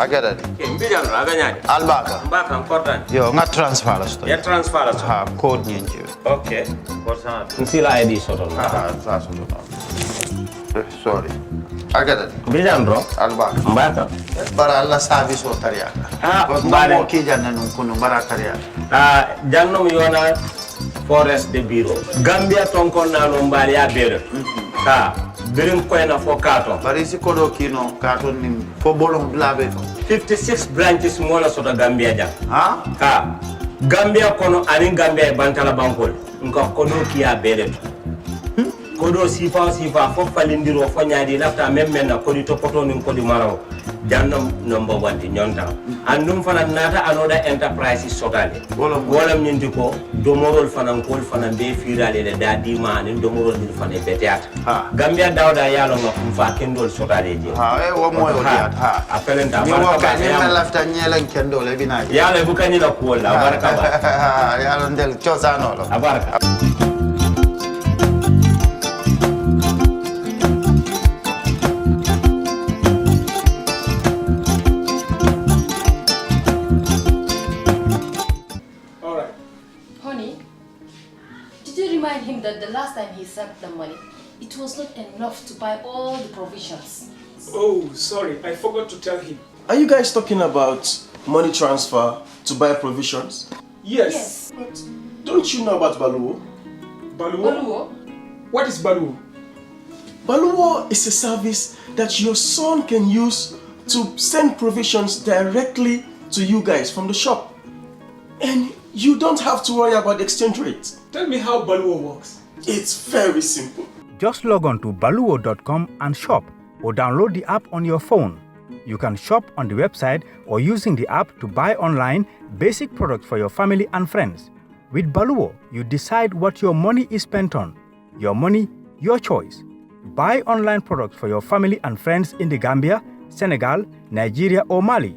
I get it. Okay, mbijan raganyani. Albaka. Mbaka important. Yo, nga transfer la sto. Ya transfer la sto. Ha, code nyingi. Okay. Important. Nsila ID soto. That's sorry. I get it. Mbijan bro. Albaka. Mbaka. Bara alla service o tariaka. Mbale ki janna nun kunu bara tariaka. Jannom yona forest de bureau. Gambia tonkon na no mbali ya bere. Birim koyna fo katon. Bari si kodo kino katon ni fo bolong blabe. 56 branches mola soto Gambia jang. Ha? Gambia kono ani Gambia bantala bankol. Nko kodo kiya bere. Kodo sifa fo falindiro fo nyaadi lafta memmen na kodi to poto nin kodi maraw. Jannam number 1 di nyonta. Andum fana nata anoda enterprise sotale. Wolam nyindi ko domorol fana kol fana be firale le dadi ma ni domorol ni fana beteat. Gambia dawda yalo ngam fa kendol sotale je. Wo moyo diat. Apelenta baraka ni lafta nyelen kendol e bina. Yalo bukani la ko la baraka ba. Yalo ndel chosano lo. Baraka. Him that the last time he sent the money, it was not enough to buy all the provisions. Oh, sorry, I forgot to tell him. Are you guys talking about money transfer to buy provisions? Yes. But don't you know about Baluwo? Baluwo? What is Baluwo? Baluwo is a service that your son can use to send provisions directly to you guys from the shop. And you don't have to worry about the exchange rate. Tell me how Baluwo works. It's very simple. Just log on to baluwo.com and shop, or download the app on your phone. You can shop on the website or using the app to buy online basic products for your family and friends. With Baluwo, you decide what your money is spent on. Your money, your choice. Buy online products for your family and friends in the Gambia, Senegal, Nigeria or Mali.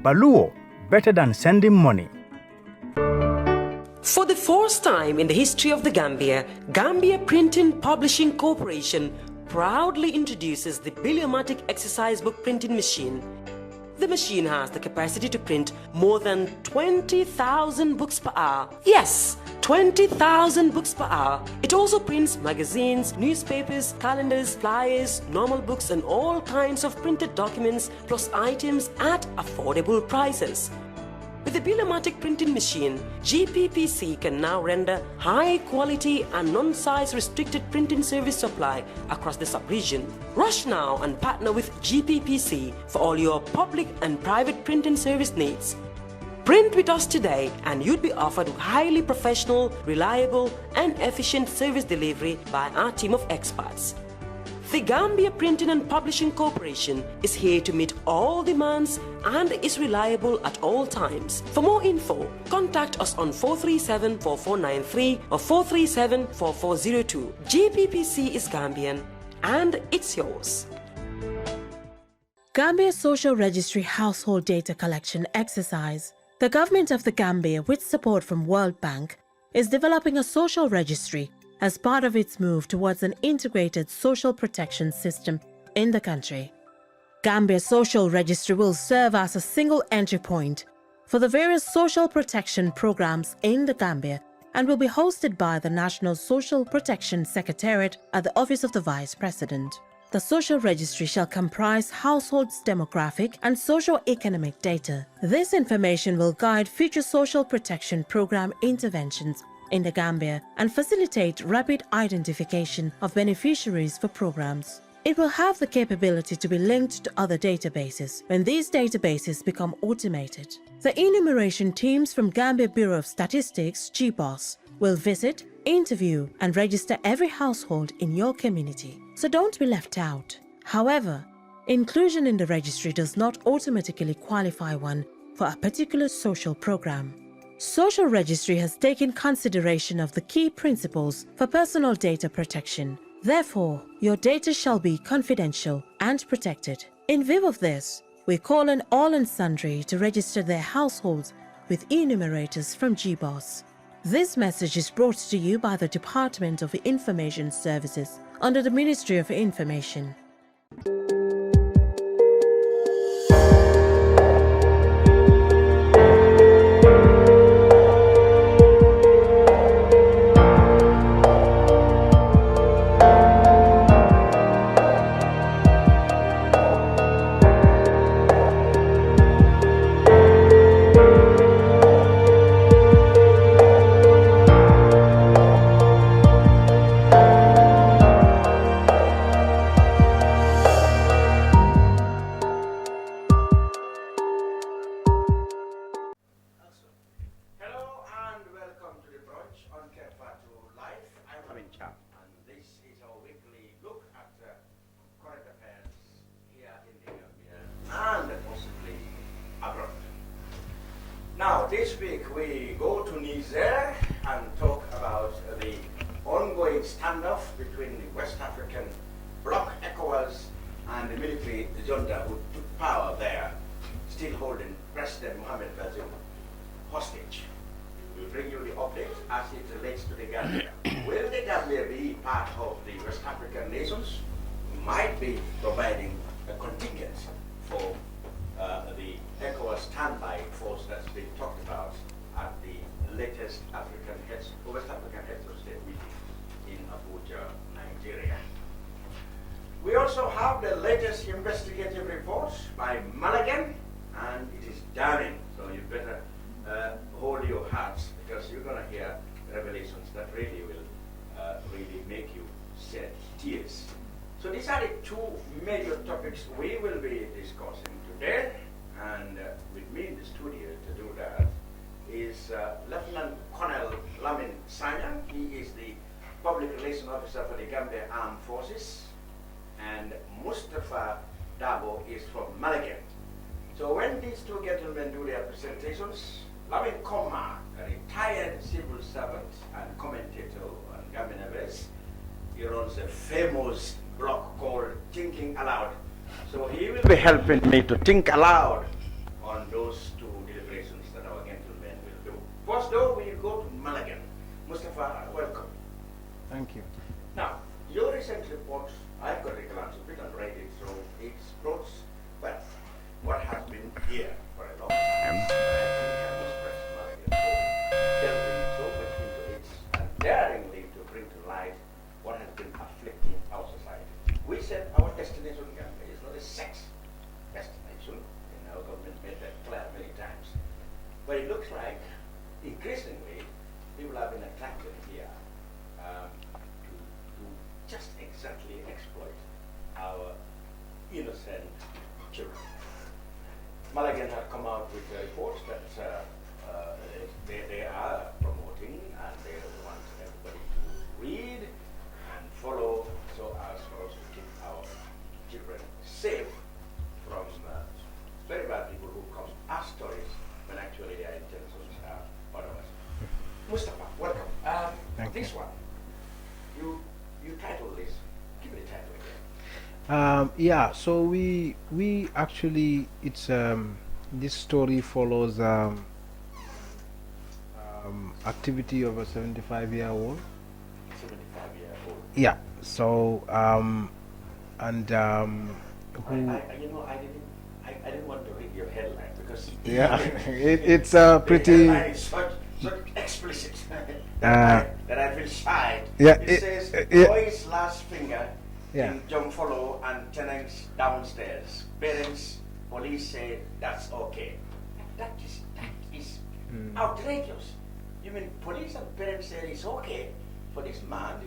Baluwo, better than sending money. For the first time in the history of the Gambia, Gambia Printing Publishing Corporation proudly introduces the Biliomatic exercise book printing machine. The machine has the capacity to print more than 20,000 books per hour. Yes, 20,000 books per hour. It also prints magazines, newspapers, calendars, flyers, normal books and all kinds of printed documents plus items at affordable prices. With the Biliomatic printing machine, GPPC can now render high quality and non-size restricted printing service supply across the sub-region. Rush now and partner with GPPC for all your public and private printing service needs. Print with us today and you'd be offered highly professional, reliable and efficient service delivery by our team of experts. The Gambia Printing and Publishing Corporation is here to meet all demands and is reliable at all times. For more info, contact us on 437-4493 or 437-4402. GPPC is Gambian and it's yours. Gambia Social Registry Household Data Collection Exercise. The government of the Gambia, with support from World Bank, is developing a social registry as part of its move towards an integrated social protection system in the country. Gambia Social Registry will serve as a single entry point for the various social protection programs in the Gambia and will be hosted by the National Social Protection Secretariat at the Office of the Vice President. The social registry shall comprise households' demographic and socio-economic data. This information will guide future social protection program interventions in the Gambia and facilitate rapid identification of beneficiaries for programs. It will have the capability to be linked to other databases when these databases become automated. The enumeration teams from Gambia Bureau of Statistics, GBOS, will visit, interview and register every household in your community, so don't be left out. However, inclusion in the registry does not automatically qualify one for a particular social program. Social Registry has taken consideration of the key principles for personal data protection. Therefore, your data shall be confidential and protected. In view of this, we call on all and sundry to register their households with enumerators from GBOS. This message is brought to you by the Department of Information Services under the Ministry of Information. this week we go to Niger and talk about the ongoing standoff between the West African bloc ECOWAS and the military junta who took power there, still holding President Mohamed Bazoum hostage. We'll bring you the updates as it relates to the Gambia. Will the Gambia be part of the West African nations? Might be providing a contingent for the ECOWAS standby force that's been talked about at the latest West African Heads of State meeting in Abuja, Nigeria. We also have the latest investigative reports by Malagan, and it is damning, so you better hold your hearts, because you're going to hear revelations that really will really make you shed tears. So these are the two major topics we will be discussing today, and with me in the studio to do that is Lieutenant Colonel Lamin Sanyang. He is the Public Relations Officer for the Gambia Armed Forces, and Mustapha Darboe is from Malagan. So when these two gentlemen do their presentations, Lamin Koma, a retired civil servant and commentator on Gambian affairs, he runs a famous blog called Thinking Aloud. So he will be helping me to think aloud on those two deliberations that our gentlemen will do. First though, we go to Malagan. Mustapha, welcome. Thank you. Now, your recent report, I've got a glance of it and read it, so it's brought, well, what has been here for a long time. I think I must press Malagan for delving so much into it and daringly to bring to light what has been afflicting our society. We said our destination Gambia is not a sex destination, and our government made that clear many times. But it looks like increasingly people have been attracted here to just exactly exploit our innocent children. Malagan have come out with reports that they are promoting, and they want everybody to read and follow, so as for us to keep our children safe from very bad people who come as stories when actually their intentions are otherwise. Mustapha, welcome. Thank this you. one, you titled this. Give me the title again. Yeah, so we actually, it's this story follows activity of a 75-year-old. 75-year-old. Yeah. So and who? I didn't want to read your headline because Yeah, it's pretty. The headline is such explicit that I feel shy. Yeah, it says yeah. boy's last finger Yeah. in John Follow and tenants downstairs. Parents, police say that's okay. That is outrageous. You mean police and parents say it's okay for this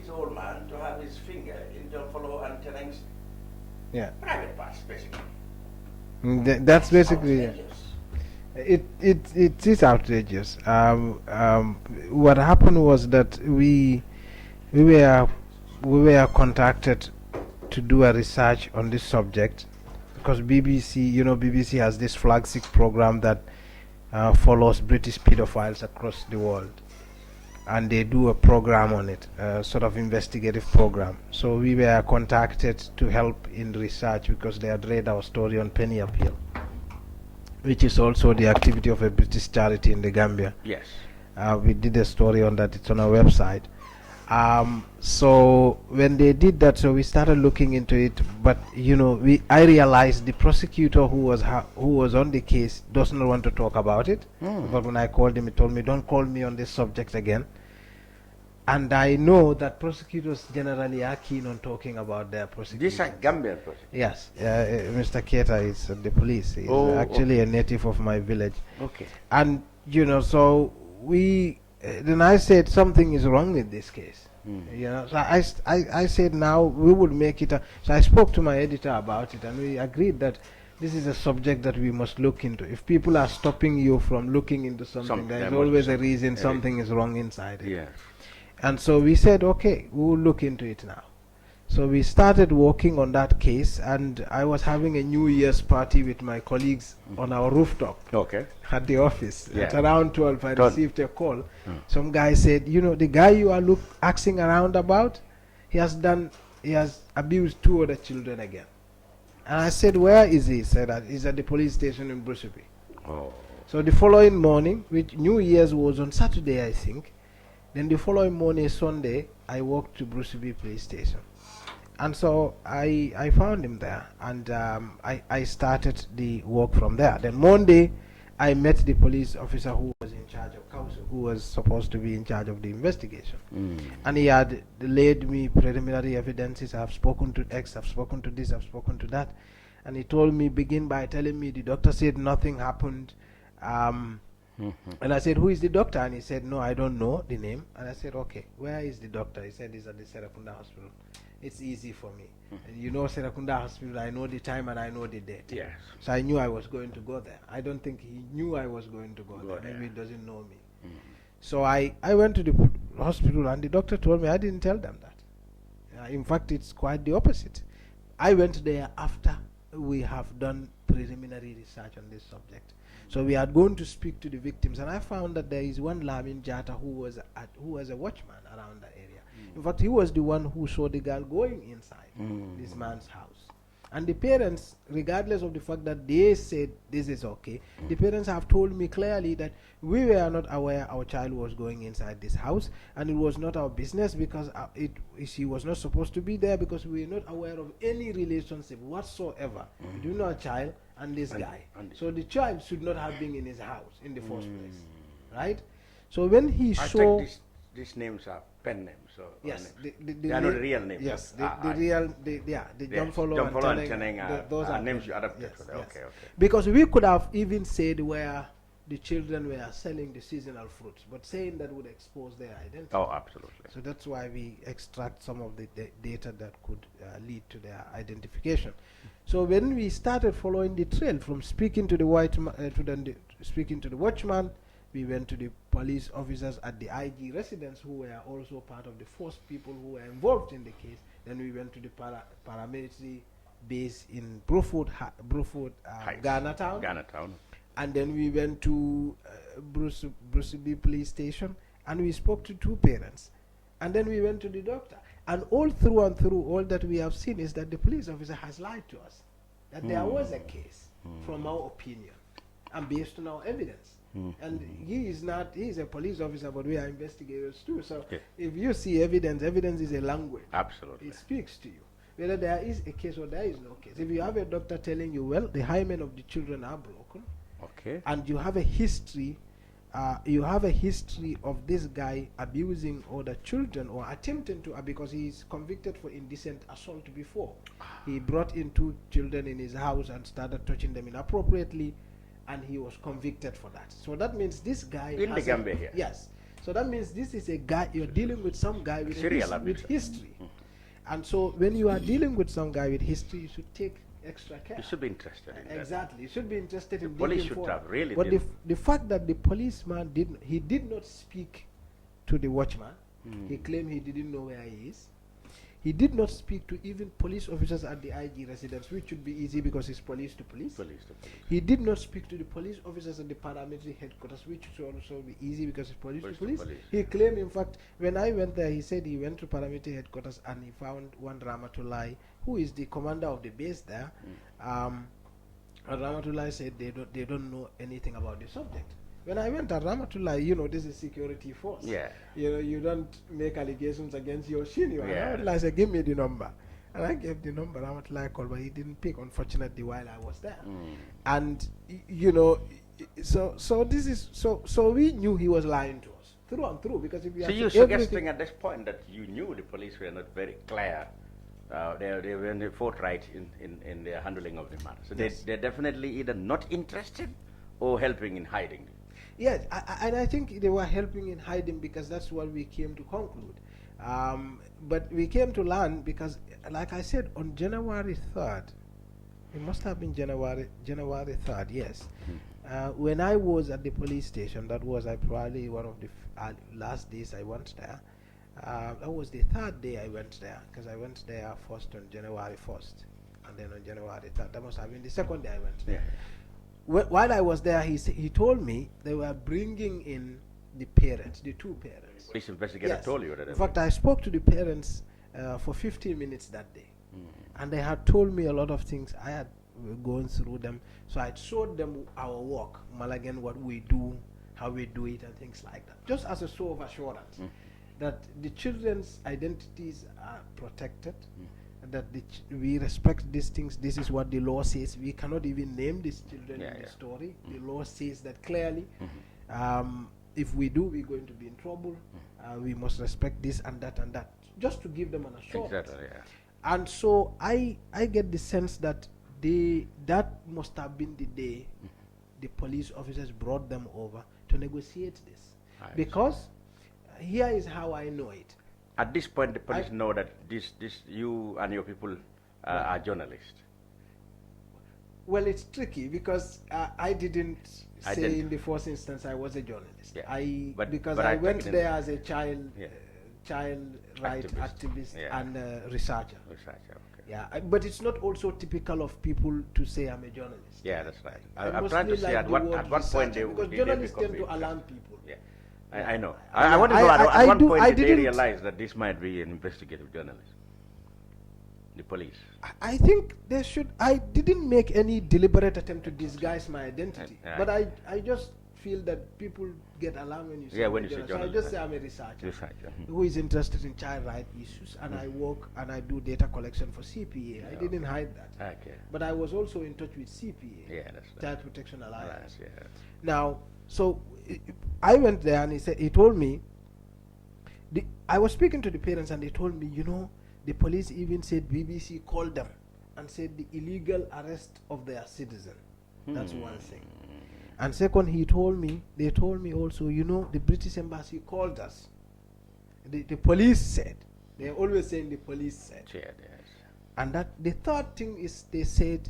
old man, to have his finger in John Follow and tenants? Yeah. Private parts, basically. That's basically. Outrageous. It is outrageous. What happened was that we were contacted to do a research on this subject because BBC has this flagship program that follows British pedophiles across the world, and they do a program on it, sort of investigative program. So we were contacted to help in research because they had read our story on Penny Appeal, which is also the activity of a British charity in the Gambia. Yes. We did a story on that. It's on our website. So when they did that, so we started looking into it. But I realized the prosecutor who was on the case doesn't want to talk about it. But when I called him, he told me, "Don't call me on this subject again." And I know that prosecutors generally are keen on talking about their prosecution. These are Gambian prosecutors? Yes. Mr. Kerr is the police. He's actually a native of my village. Okay. And, so then I said something is wrong with this case. So I said now we would make it. So I spoke to my editor about it, and we agreed that this is a subject that we must look into. If people are stopping you from looking into something, there is always a reason something is wrong inside it. Yes. And so we said, okay, we will look into it now. So we started working on that case, and I was having a New Year's party with my colleagues on our rooftop at the office. At around 12, I received a call. Some guy said, you know, the guy you are asking around about, he has abused 2 other children again. And I said, where is he? He said, he's at the police station in Brusubi. So the following morning, which New Year's was on Saturday, I think, then the following morning, Sunday, I walked to Brusubi police station. And so I found him there, and I started the work from there. Then Monday, I met the police officer who was in charge of council, who was supposed to be in charge of the investigation. And he had laid me preliminary evidences. I've spoken to X, I've spoken to this, I've spoken to that. And he told me, begin by telling me the doctor said nothing happened. And I said, who is the doctor? And he said, no, I don't know the name. And I said, okay, where is the doctor? He said, he's at the Serakunda Hospital. It's easy for me. You know Serakunda Hospital, I know the time and I know the date. Yes. So I knew I was going to go there. I don't think he knew I was going to go there. Maybe he doesn't know me. So I went to the hospital, and the doctor told me I didn't tell them that. In fact, it's quite the opposite. I went there after we have done preliminary research on this subject. So we had gone to speak to the victims, and I found that there is one Lamin Jata who was a watchman around the area. In fact, he was the one who saw the girl going inside this man's house. And the parents, regardless of the fact that they said this is okay, the parents have told me clearly that we were not aware our child was going inside this house, and it was not our business because she was not supposed to be there, because we were not aware of any relationship whatsoever between our child and this guy. So the child should not have been in his house in the first place, right? So when he saw... These names are pen names. So yes, they are not real names. Yes, the John Follow and Teneng, those are names you adopted. Yes. Okay. Because we could have even said where the children were selling the seasonal fruits, but saying that would expose their identity. Oh, absolutely. So that's why we extract some of the data that could lead to their identification. So when we started following the trail from speaking to the speaking to the watchman, we went to the police officers at the IG residence who were also part of the first people who were involved in the case. Then we went to the paramilitary base in Bruford, Ghana Town. And then we went to Brusubi police station, and we spoke to 2 parents. And then we went to the doctor. And all through and through, all that we have seen is that the police officer has lied to us. That there was a case, from our opinion, and based on our evidence. And he is a police officer, but we are investigators too. So if you see evidence is a language. Absolutely. It speaks to you. Whether there is a case or there is no case. If you have a doctor telling you, well, the hymen of the children are broken, and you have a history, of this guy abusing other children or attempting to, because he is convicted for indecent assault before. He brought in 2 children in his house and started touching them inappropriately, and he was convicted for that. So that means this guy in the Gambia here. Yes. So that means this is a guy, you're dealing with some guy with history. And so when you are dealing with some guy with history, you should take extra care. You should be interested in that. Exactly. You should be interested in police should have really. But the fact that the policeman did not speak to the watchman, he claimed he didn't know where he is. He did not speak to even police officers at the IG residence, which should be easy because it's police to police. He did not speak to the police officers at the paramilitary headquarters, which should also be easy because it's police to police. He claimed, in fact, when I went there, he said he went to paramilitary headquarters and he found one Ramatulai, who is the commander of the base there. And Ramatulai said they don't know anything about the subject. When I went to Ramatullah, this is security force. Yeah. You don't make allegations against your senior. Ramatullah said, give me the number. And I gave the number. Ramatullah called, but he didn't pick, unfortunately, while I was there. And, so we knew he was lying to us, through and through. Because if you so you're suggesting at this point that you knew the police were not very clear. They were forthright in their handling of the matter. So they're definitely either not interested or helping in hiding. Yes, and I think they were helping in hiding because that's what we came to conclude. But we came to learn because, like I said, on January 3rd, it must have been January 3rd, yes. When I was at the police station, that was probably one of the last days I went there, That was the third day I went there, because I went there first on January 1st, and then on January 3rd. That must have been the second day I went there. While I was there, he told me they were bringing in the parents, the two parents. Police investigator told you that? In fact, I spoke to the parents for 15 minutes that day. And they had told me a lot of things. I had gone through them. So I showed them our work, Malagan, what we do, how we do it, and things like that. Just as a show of assurance that the children's identities are protected, that we respect these things. This is what the law says. We cannot even name these children in the story. The law says that clearly. If we do, we're going to be in trouble. We must respect this and that and that. Just to give them an assurance. Exactly, yeah. And so I get the sense that that must have been the day the police officers brought them over to negotiate this. Because here is how I know it. At this point, the police know that this you and your people are journalists. Well, it's tricky because I didn't say in the first instance I was a journalist. Because I went there as a child right activist and researcher. But it's not also typical of people to say I'm a journalist. Yeah, that's right. I'm trying to say at what point they because journalists tend to alarm people. Yeah, I know. I want to know at what point did they realize that this might be an investigative journalist? The police. I think they should. I didn't make any deliberate attempt to disguise my identity, but I just feel that people get alarmed when you say when you say journalist. So I just say I'm a researcher who is interested in child rights issues, and I work and I do data collection for CPA. I didn't hide that. But I was also in touch with CPA, Child Protection Alliance. Now, so I went there, and he told me. I was speaking to the parents, and they told me, the police even said BBC called them and said the illegal arrest of their citizen. That's one thing. And second, they told me also, the British embassy called us. The police said. They're always saying the police said. And that the third thing is they said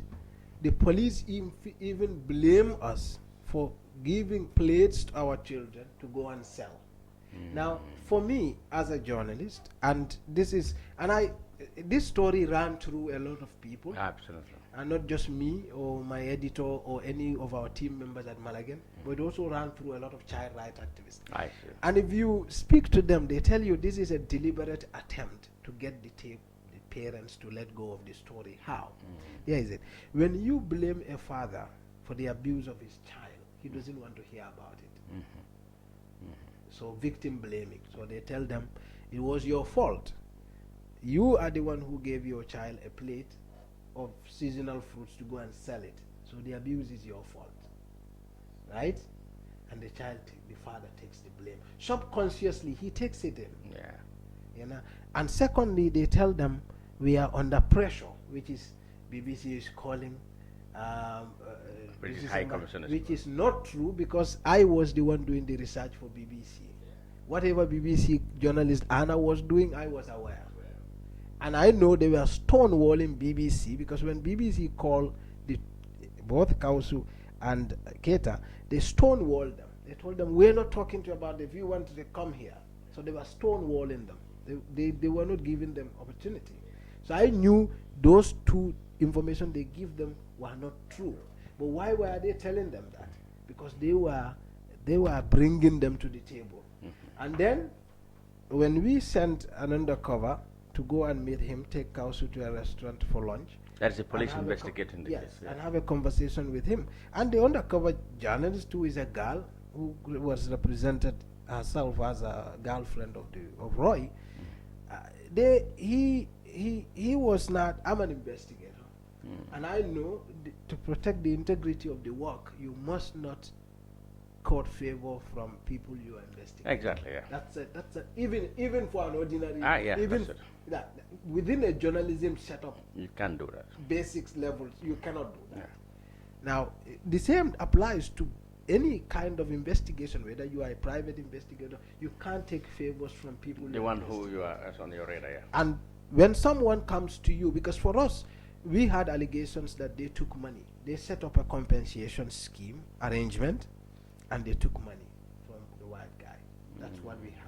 the police even blame us for giving plates to our children to go and sell. Now, for me as a journalist, this story ran through a lot of people. Absolutely. And not just me or my editor or any of our team members at Malagan, but it also ran through a lot of child rights activists. I see. And if you speak to them, they tell you this is a deliberate attempt to get the parents to let go of the story. How? Here is it. When you blame a father for the abuse of his child, he doesn't want to hear about it. So victim blaming. So they tell them it was your fault. You are the one who gave your child a plate of seasonal fruits to go and sell it. So the abuse is your fault. Right? And the father takes the blame. Subconsciously, he takes it in. And secondly, they tell them we are under pressure, which is BBC is calling British High Commissioner, which is not true, because I was the one doing the research for BBC. Whatever BBC journalist Anna was doing, I was aware. And I know they were stonewalling BBC, because when BBC called both Kausu and Kerr, they stonewalled them. They told them, we're not talking to you about if you want to come here. So they were stonewalling them. They were not giving them opportunity. So I knew those two information they give them were not true. But why were they telling them that? Because they were bringing them to the table. And then when we sent an undercover to go and meet him, take Kausu to a restaurant for lunch. That's the police investigating the case. And have a conversation with him. And the undercover journalist, who is a girl who was represented herself as a girlfriend of Roy, he was not. I'm an investigator, and I know to protect the integrity of the work, you must not court favor from people you are investigating. Exactly. Yeah. That's even for an ordinary. Even within a journalism setup, you can't do that. Basics levels, you cannot do that. Now, the same applies to any kind of investigation, whether you are a private investigator, you can't take favors from people. The one who you are on your radar. And when someone comes to you, because for us, we had allegations that they took money. They set up a compensation scheme arrangement, and they took money from the white guy. That's what we had.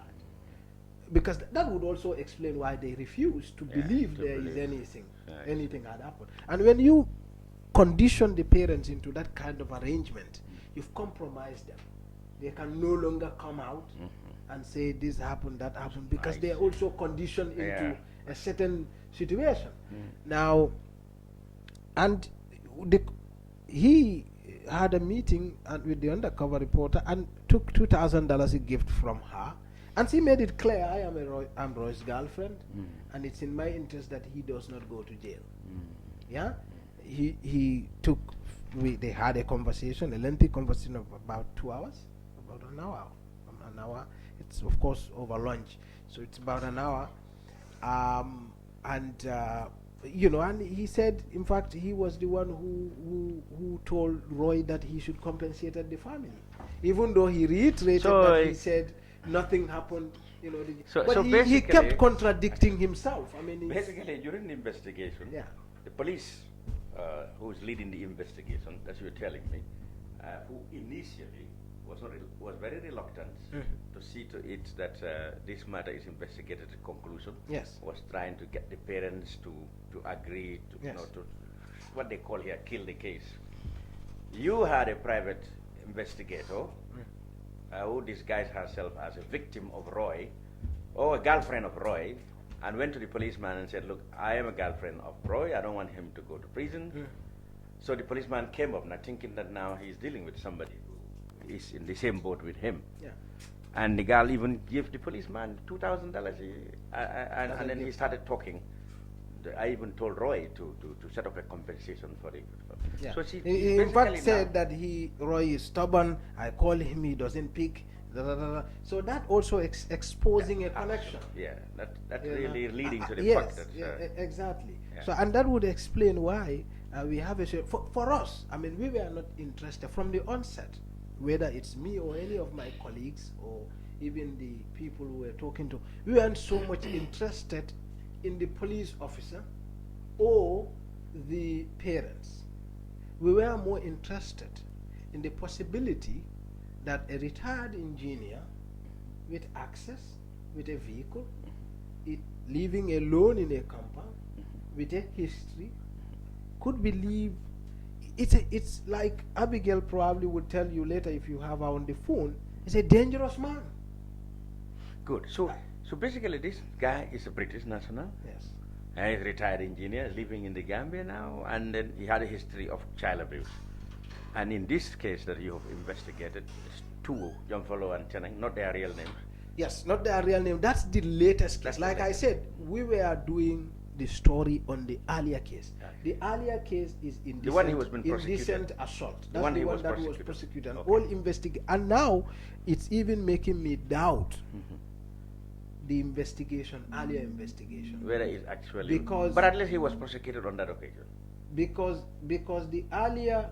because that would also explain why they refuse to believe there is anything had happened. And when you condition the parents into that kind of arrangement, you've compromised them. They can no longer come out and say this happened, that happened, because they are also conditioned into a certain situation. Now, and he had a meeting with the undercover reporter and took $2,000 a gift from her, and she made it clear, I'm Roy's girlfriend, and it's in my interest that he does not go to jail. Yeah, they had a conversation, a lengthy conversation of about 2 hours, about an hour. It's of course over lunch, so it's about an hour. And he said, in fact, he was the one who told Roy that he should compensate the family, even though he reiterated that he said nothing happened. But he kept contradicting himself. I mean, basically during the investigation, the police who is leading the investigation, as you were telling me, who initially was very reluctant to see to it that this matter is investigated to conclusion. Yes. Was trying to get the parents to agree to, to what they call here, kill the case. You had a private investigator who disguised herself as a victim of Roy, or a girlfriend of Roy, and went to the policeman and said, look, I am a girlfriend of Roy, I don't want him to go to prison. So the policeman came up, not thinking that now he's dealing with somebody who is in the same boat with him. And the girl even gave the policeman $2,000, and then he started talking. I even told Roy to set up a compensation for it. So she in fact said that Roy is stubborn. I call him, he doesn't pick. So that also exposing a connection. That's really leading to the fact that exactly. So, and that would explain why we have a for us. I mean, we were not interested from the onset, whether it's me or any of my colleagues or even the people who we're talking to. We weren't so much interested in the police officer or the parents. We were more interested in the possibility that a retired engineer with access, with a vehicle, living alone in a compound, with a history, could believe it's like Abigail probably would tell you later if you have her on the phone, he's a dangerous man. Good. So basically this guy is a British national. Yes. And he's a retired engineer living in the Gambia now, and then he had a history of child abuse. And in this case that you have investigated, it's two, Jomfolo and Chanang, not their real names. Yes, not their real name. That's the latest case. Like I said, we were doing the story on the earlier case. The earlier case is indecent, the one he was being prosecuted. Indecent assault. That's the one that was prosecuted. And all investigate. And now it's even making me doubt the investigation, earlier investigation. Whether it's actually, but at least he was prosecuted on that occasion. Because the earlier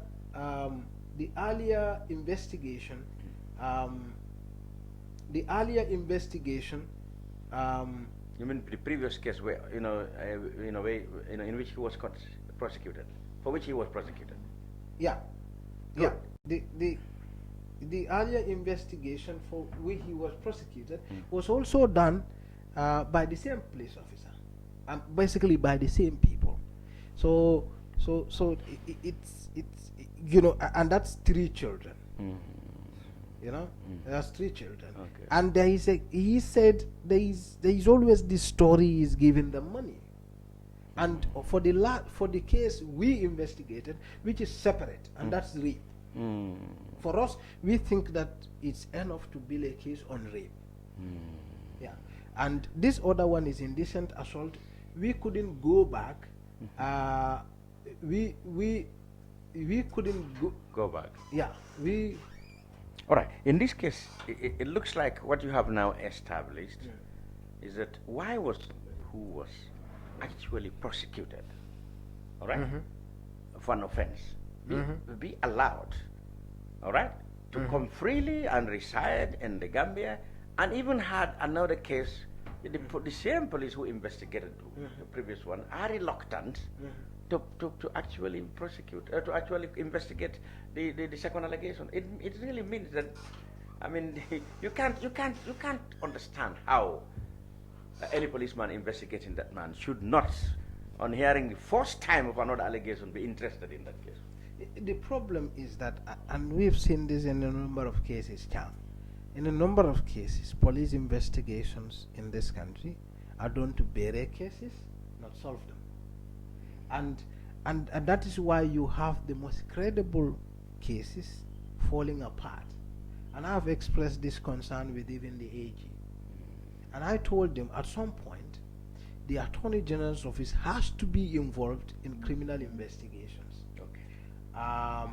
investigation, you mean the previous case where in which he was prosecuted, for which he was prosecuted? Yeah. The earlier investigation for which he was prosecuted was also done by the same police officer, basically by the same people. So it's and that's 3 children. That's 3 children. Okay. And he said there is always this story is giving them money. And for the case we investigated, which is separate, and that's rape. For us, we think that it's enough to build a case on rape. Yeah. And this other one is indecent assault. We couldn't go back. We couldn't go back. Yeah. All right. In this case, it looks like what you have now established is that who was actually prosecuted, all right, for an offense, be allowed, all right, to come freely and reside in the Gambia, and even had another case. The same police who investigated the previous one are reluctant to actually prosecute, to actually investigate the second allegation. It really means that, I mean, you can't understand how any policeman investigating that man should not, on hearing the first time of another allegation, be interested in that case. The problem is that, and we've seen this in a number of cases, Cham. In a number of cases, police investigations in this country are done to bury cases, not solve them. And that is why you have the most credible cases falling apart. And I have expressed this concern with even the AG. And I told them at some point, the Attorney General's office has to be involved in criminal investigations. Okay.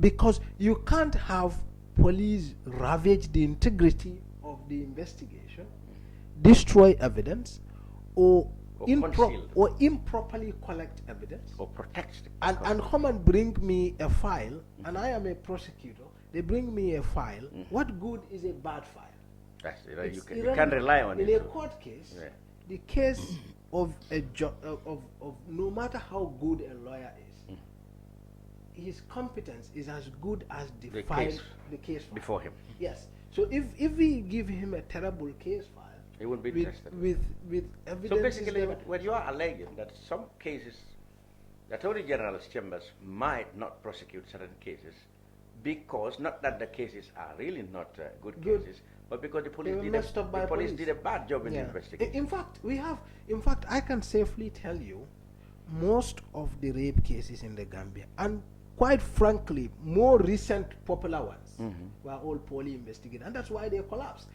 Because you can't have police ravage the integrity of the investigation, destroy evidence, or improperly collect evidence, or protect the and come and bring me a file, and I am a prosecutor. They bring me a file. What good is a bad file? That's it. You can rely on it. In a court case, the case of no matter how good a lawyer is, his competence is as good as the case file before him. Yes. So if we give him a terrible case file, he wouldn't be interested. With evidence. So basically, what you are alleging that some cases, the Attorney General's chambers might not prosecute certain cases because not that the cases are really not good cases, but because the police did a bad job in the investigation. In fact, I can safely tell you, most of the rape cases in the Gambia, and quite frankly, more recent popular ones, were all poorly investigated, and that's why they collapsed.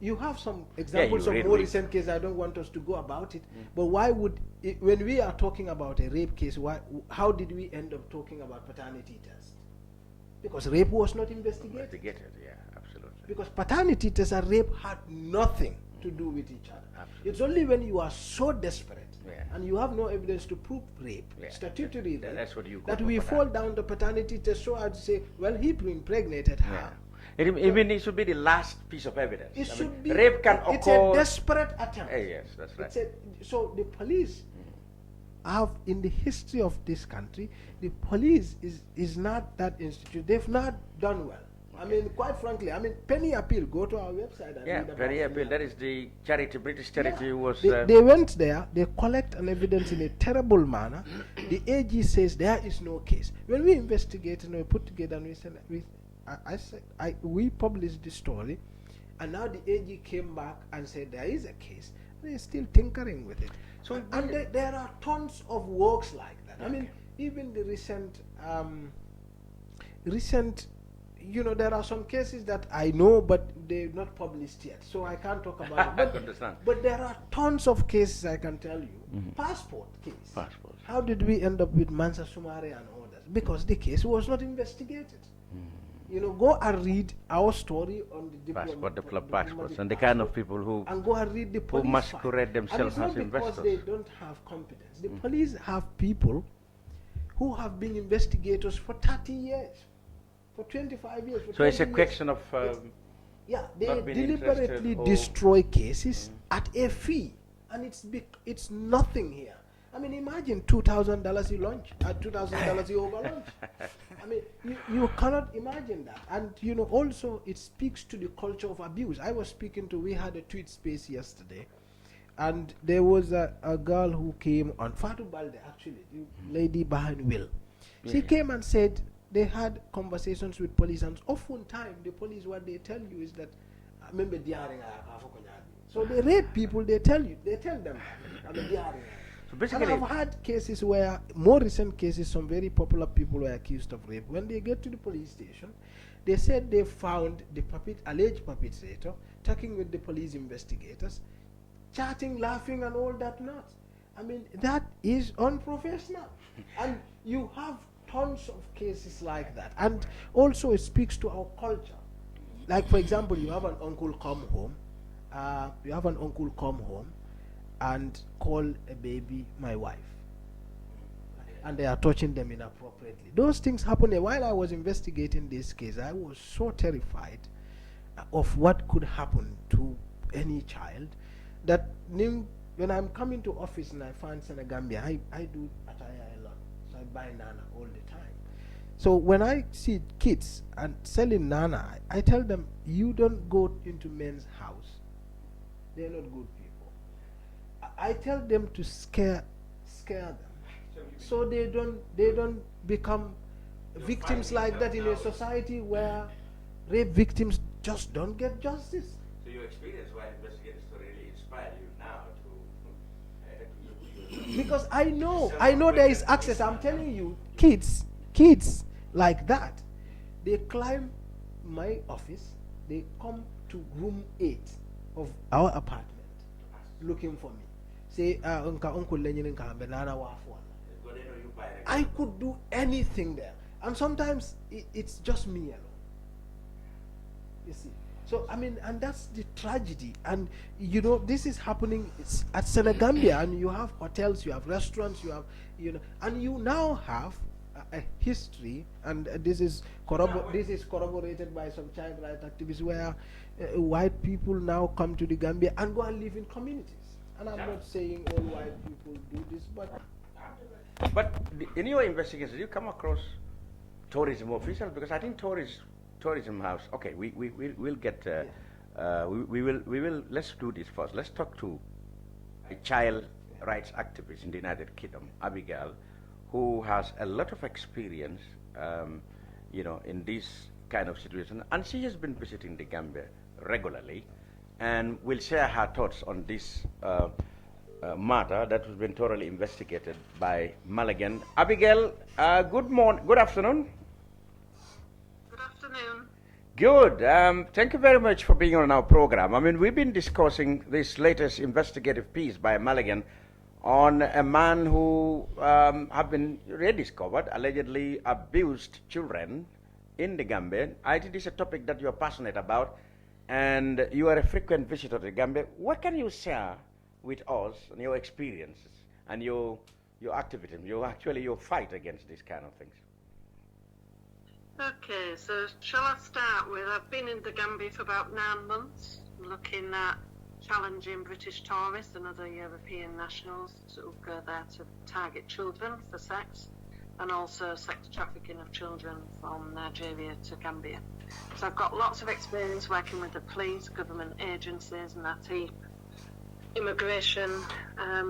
You have some examples of more recent cases. I don't want us to go about it, but why would when we are talking about a rape case, how did we end up talking about paternity test? Because rape was not investigated. Yeah, absolutely. Because paternity test and rape had nothing to do with each other. Absolutely. It's only when you are so desperate and you have no evidence to prove rape, statutory rape, that's what you that we fall down the paternity test. So I'd say, well, he impregnated her. It should be the last piece of evidence. It should be. Rape can occur. It's a desperate attempt. Yes, that's right. So the police have, in the history of this country, the police is not that institute. They've not done well. I mean, quite frankly, Penny Appeal, go to our website and read about Penny Appeal, that is the charity, British charity who was... They went there, they collect an evidence in a terrible manner. The AG says there is no case. When we investigate and we put together and we said, we published this story, and now the AG came back and said there is a case. They're still tinkering with it. So there are tons of works like that. I mean, even the recent, there are some cases that I know, but they're not published yet, so I can't talk about it. But there are tons of cases I can tell you. Passport case. How did we end up with Mansa Sumare and others? Because the case was not investigated. Go and read our story on the passports and the kind of people who go and read the police masquerade themselves as investors. Because they don't have competence. The police have people who have been investigators for 30 years, for 25 years. So it's a question of they deliberately destroy cases at a fee, and it's nothing here. I mean, imagine $2,000 you launch, $2,000 you over launch. I mean, you cannot imagine that. And, also it speaks to the culture of abuse. We had a tweet space yesterday, and there was a girl who came on, Fatou Balde actually, the lady behind Will. She came and said they had conversations with police, and oftentimes the police, what they tell you is that, so they rape people, they tell them, So basically, and I've had cases where, more recent cases, some very popular people were accused of rape. When they get to the police station, they said they found the alleged perpetrator talking with the police investigators, chatting, laughing, and all that not. I mean, that is unprofessional. And you have tons of cases like that. And also it speaks to our culture. Like, for example, you have an uncle come home. And call a baby my wife, and they are touching them inappropriately. Those things happen. While I was investigating this case, I was so terrified of what could happen to any child that when I'm coming to office and I find Gambia, I do attire a lot, so I buy nana all the time. So when I see kids and selling nana, I tell them, you don't go into men's house. They're not good people. I tell them to scare them, so they don't become victims like that in a society where rape victims just don't get justice. So your experience while investigating to really inspire you now to because I know there is access. I'm telling you, kids like that, they climb my office, they come to room 8 of our apartment looking for me. Say, I could do anything there, and sometimes it's just me alone. You see, so I mean, and that's the tragedy. And you know, this is happening at Senegambia, and you have hotels, you have restaurants, you have, you know, and you now have a history, and this is corroborated by some child rights activists, where white people now come to the Gambia and go and live in communities. And I'm not saying all white people do this, but in your investigation, you come across tourism officials, because I think tourism house. Okay, we'll get. We will. Let's do this first. Let's talk to a child rights activist in the United Kingdom, Abigail, who has a lot of experience, you know, in this kind of situation, and she has been visiting the Gambia regularly, and will share her thoughts on this matter that has been thoroughly investigated by Mulligan. Abigail, good afternoon. Good afternoon. Good. Thank you very much for being on our program. I mean, we've been discussing this latest investigative piece by Mulligan on a man who have been rediscovered, allegedly abused children in the Gambia. I think this is a topic that you're passionate about, and you are a frequent visitor to the Gambia. What can you share with us and your experiences and your activism, your fight against these kind of things? Okay, so shall I start with, I've been in the Gambia for about 9 months, looking at challenging British tourists and other European nationals to go there to target children for sex, and also sex trafficking of children from Nigeria to Gambia. So I've got lots of experience working with the police, government agencies, NATI, immigration,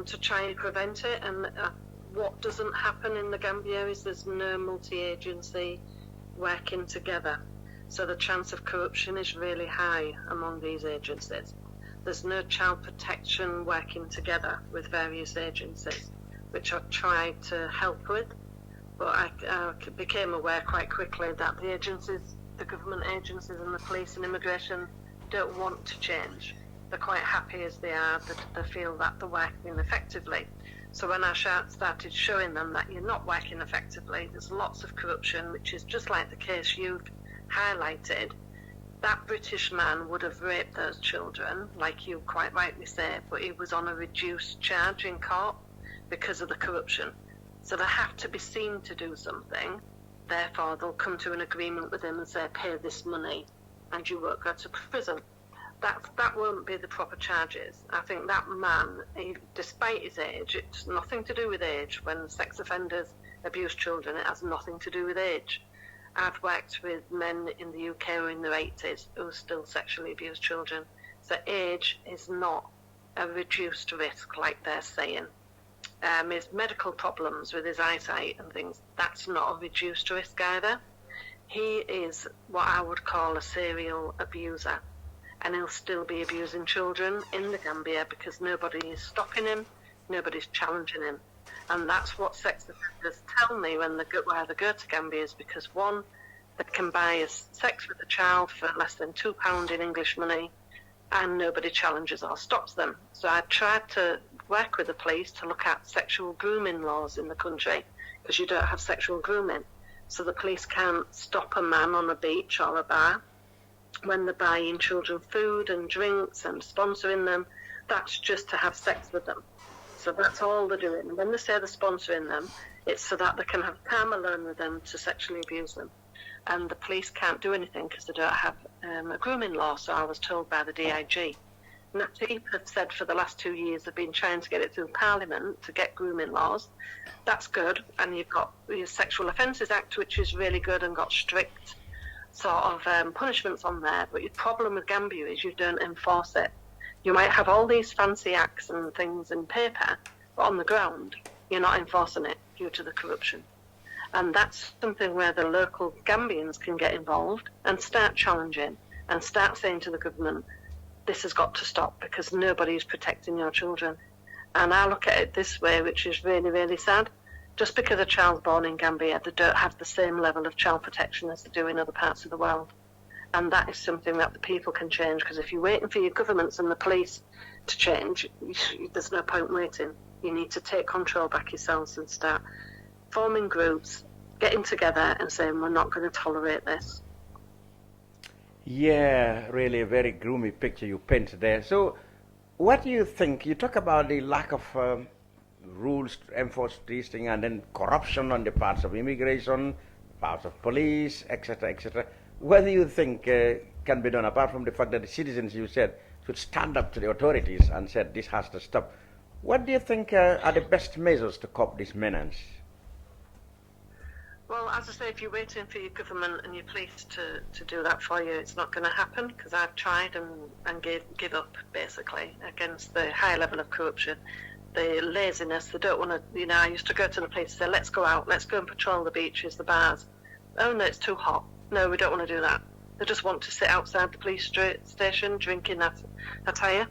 to try and prevent it. And what doesn't happen in the Gambia is there's no multi-agency working together. So the chance of corruption is really high among these agencies. There's no child protection working together with various agencies, which I've tried to help with. But I became aware quite quickly that the agencies, the government agencies and the police and immigration don't want to change. They're quite happy as they are, that they feel that they're working effectively. So when I started showing them that you're not working effectively, there's lots of corruption, which is just like the case you've highlighted. That British man would have raped those children, like you quite rightly say, but he was on a reduced charge in court because of the corruption. So they have to be seen to do something. Therefore, they'll come to an agreement with him and say, pay this money and you won't go to prison. That won't be the proper charges. I think that man, despite his age, it's nothing to do with age. When sex offenders abuse children, it has nothing to do with age. I've worked with men in the UK who are in their 80s who still sexually abuse children. So age is not a reduced risk like they're saying. His medical problems with his eyesight and things, that's not a reduced risk either. He is what I would call a serial abuser, and he'll still be abusing children in the Gambia because nobody is stopping him, nobody's challenging him. And that's what sex offenders tell me when they go to Gambia, is because one, they can buy sex with a child for less than £2 in English money, and nobody challenges or stops them. So I tried to work with the police to look at sexual grooming laws in the country, because you don't have sexual grooming. So the police can't stop a man on a beach or a bar when they're buying children food and drinks and sponsoring them. That's just to have sex with them. So that's all they're doing. When they say they're sponsoring them, it's so that they can have time alone with them to sexually abuse them. And the police can't do anything because they don't have a grooming law, so I was told by the DIG. NATI have said for the last 2 years they've been trying to get it through Parliament to get grooming laws. That's good. And you've got your Sexual Offences Act, which is really good and got strict sort of punishments on there. But your problem with Gambia is you don't enforce it. You might have all these fancy acts and things in paper, but on the ground, you're not enforcing it due to the corruption. And that's something where the local Gambians can get involved and start challenging and start saying to the government, this has got to stop because nobody's protecting your children. And I look at it this way, which is really, really sad. Just because a child's born in Gambia, they don't have the same level of child protection as they do in other parts of the world. And that is something that the people can change, because if you're waiting for your governments and the police to change, there's no point waiting. You need to take control back yourselves and start forming groups, getting together and saying, we're not going to tolerate this. Yeah, really a very gloomy picture you paint there. So what do you think? You talk about the lack of rules to enforce these things, and then corruption on the parts of immigration, parts of police, etc., etc. What do you think can be done, apart from the fact that the citizens, you said, should stand up to the authorities and said this has to stop? What do you think are the best measures to cope this menace? Well, as I say, if you're waiting for your government and your police to do that for you, it's not going to happen, because I've tried and give up, basically, against the high level of corruption, the laziness. They don't want to, I used to go to the police and say, let's go out, let's go and patrol the beaches, the bars. Oh, no, it's too hot. No, we don't want to do that. They just want to sit outside the police station drinking attire.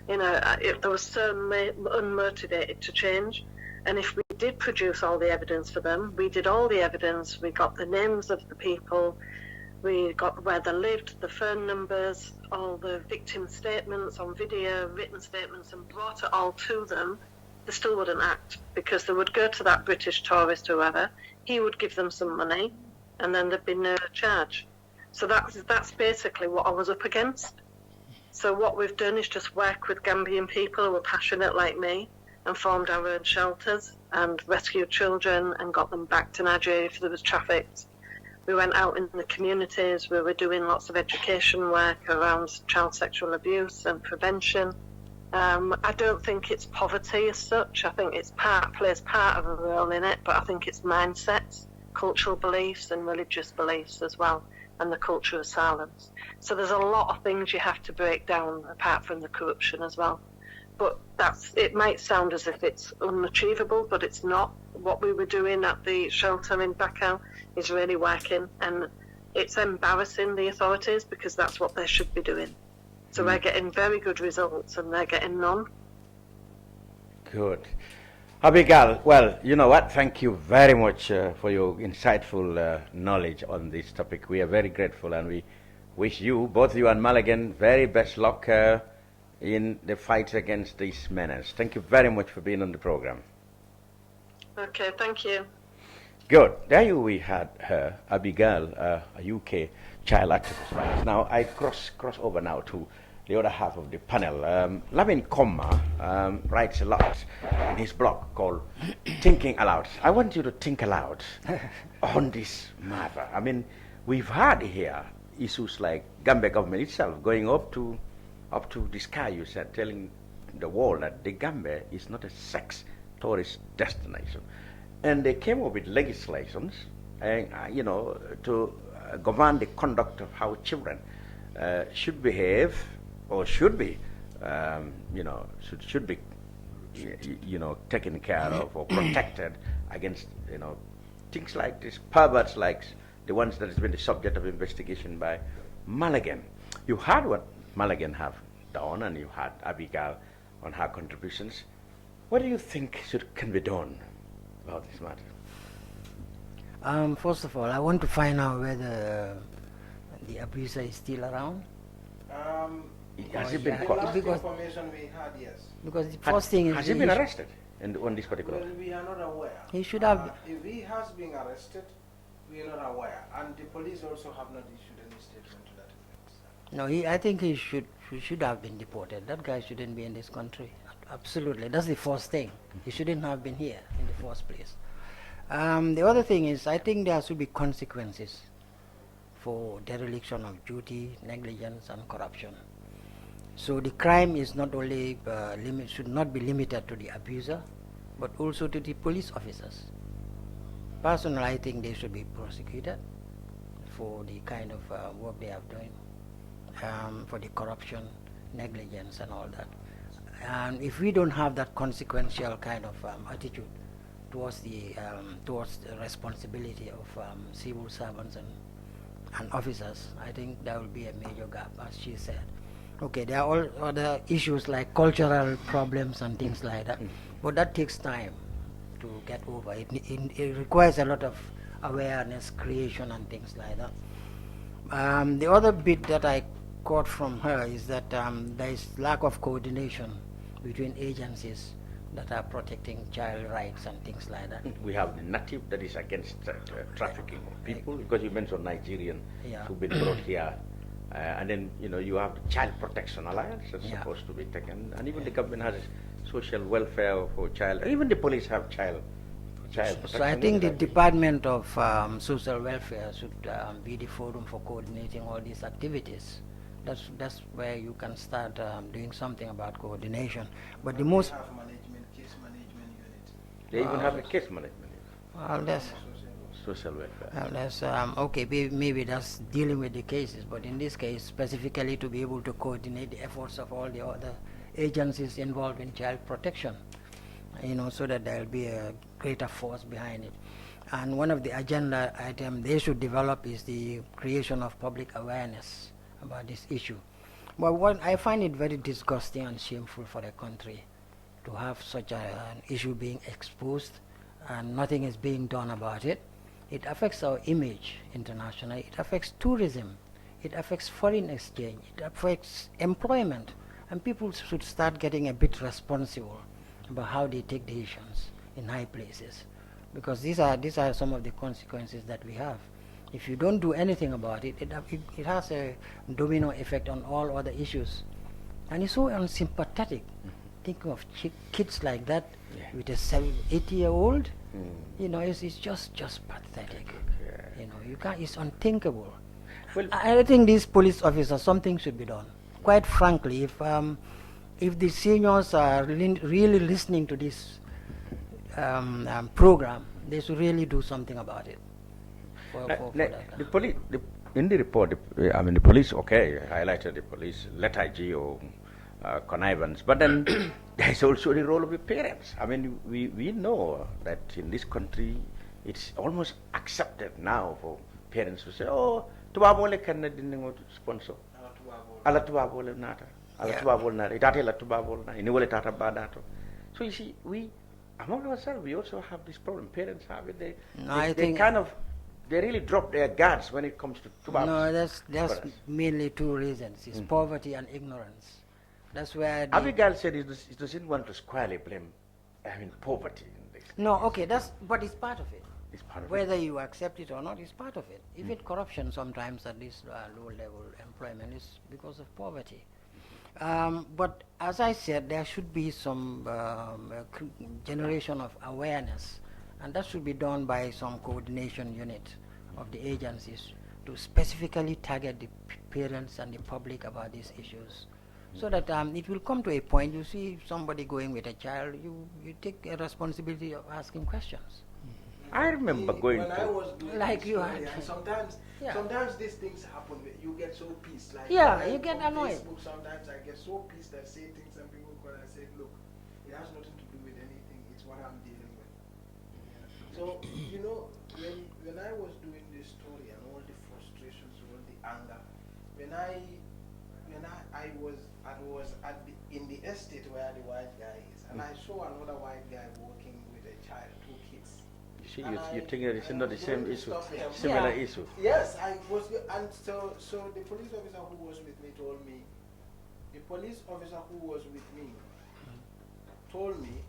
They were so unmotivated to change. And if we did produce all the evidence for them, we did all the evidence, we got the names of the people, we got where they lived, the phone numbers, all the victim statements on video, written statements, and brought it all to them, they still wouldn't act, because they would go to that British tourist, whoever, he would give them some money, and then there'd be no charge. So that's basically what I was up against. So what we've done is just work with Gambian people who are passionate like me, and formed our own shelters and rescued children and got them back to Nigeria if there was trafficked. We went out in the communities where we're doing lots of education work around child sexual abuse and prevention. I don't think it's poverty as such. I think it's plays part of a role in it, but I think it's mindsets, cultural beliefs and religious beliefs as well, and the culture of silence. So there's a lot of things you have to break down apart from the corruption as well. But it might sound as if it's unachievable, but it's not. What we were doing at the shelter in Bakau is really working, and it's embarrassing the authorities, because that's what they should be doing. So we're getting very good results and they're getting none. Good. Abigail, well, you know what? Thank you very much for your insightful knowledge on this topic. We are very grateful, and we wish you, both you and Mulligan, very best luck in the fight against this menace. Thank you very much for being on the program. Okay, thank you. Good. There we had her, Abigail, a UK child activist. Right. Now I cross over now to the other half of the panel. Lamin writes a lot in his blog called Thinking Aloud. I want you to think aloud on this matter. I mean, we've had here issues like Gambia government itself going up to the sky, you said, telling the world that the Gambia is not a sex tourist destination. And they came up with legislations, to govern the conduct of how children should behave, or should be, should be, taken care of or protected against, things like this, perverts like the ones that has been the subject of investigation by Mulligan. You heard what Mulligan have done, and you had Abigail on her contributions. What do you think can be done about this matter? First of all, I want to find out whether the abuser is still around. Has he been caught? Last information we had, yes. Because the first thing is... Has he been arrested on this particular? Well, we are not aware. He should have... if he has been arrested, we are not aware. And the police also have not issued any statement to that effect. No, I think he should have been deported. That guy shouldn't be in this country. Absolutely. That's the first thing. He shouldn't have been here in the first place. The other thing is, I think there should be consequences for dereliction of duty, negligence, and corruption. So the crime is not only should not be limited to the abuser, but also to the police officers. Personally, I think they should be prosecuted for the kind of work they are doing, for the corruption, negligence and all that. And if we don't have that consequential kind of attitude towards the responsibility of civil servants and officers, I think there will be a major gap, as she said. Okay, there are all other issues like cultural problems and things like that, but that takes time to get over. It requires a lot of awareness creation and things like that. The other bit that I caught from her is that there is lack of coordination between agencies that are protecting child rights and things like that. We have the native that is against trafficking of people, because you mentioned Nigerian who've been brought here. And then, you have the Child Protection Alliance that's supposed to be taken. And even the government has social welfare for child. Even the police have child protection. So I think the Department of Social Welfare should be the forum for coordinating all these activities. That's where you can start doing something about coordination. But the most... Case management unit. They even have a case management unit. Well, that's... Social welfare. Well, that's okay. Maybe that's dealing with the cases, but in this case, specifically to be able to coordinate the efforts of all the other agencies involved in child protection, so that there will be a greater force behind it. And one of the agenda items they should develop is the creation of public awareness about this issue. But what I find it very disgusting and shameful for the country to have such an issue being exposed and nothing is being done about it. It affects our image internationally, it affects tourism, it affects foreign exchange, it affects employment, and people should start getting a bit responsible about how they take decisions in high places, because these are some of the consequences that we have. If you don't do anything about it, it has a domino effect on all other issues, and it's so unsympathetic. Thinking of kids like that with a 80-year-old. It's just pathetic. You can't. It's unthinkable. Well, I think these police officers, something should be done. Quite frankly, if the seniors are really listening to this program, they should really do something about it. The police, in the report, the police, highlighted the police lethargy or connivance, but then there is also the role of the parents. We know that in this country it's almost accepted now for parents to say, "Oh, tubabole can not sponsor. Ala tubabole nata. Ala tubabole nata. Itate la tubabole na. Iniwole tata badato." So you see, we among ourselves we also have this problem. Parents have it. They really drop their guards when it comes to tubabole. No, that's mainly two reasons. It's poverty and ignorance. That's where Abigail said it doesn't want to squarely blame poverty in this. No, okay, but it's part of it. It's part of Whether you accept it or not, it's part of it. Even corruption sometimes at this low-level employment is because of poverty. But as I said, there should be some generation of awareness, and that should be done by some coordination unit of the agencies to specifically target the parents and the public about these issues. So that it will come to a point, you see somebody going with a child, you take a responsibility of asking questions. I remember going when I was doing like you had. Sometimes these things happen. You get so pissed. Like you get annoyed. Facebook, sometimes I get so pissed. I say things and people call and say, "Look, it has nothing to do with anything. It's what I'm dealing with." So when I was doing this story and all the frustrations, all the anger, when I was in the estate where the white guy is, and I saw another white guy walking with a child, 2 kids. You see, you think that it's not the same issue, similar issue. Yes, I was, and so the police officer who was with me told me. The police officer who was with me told me.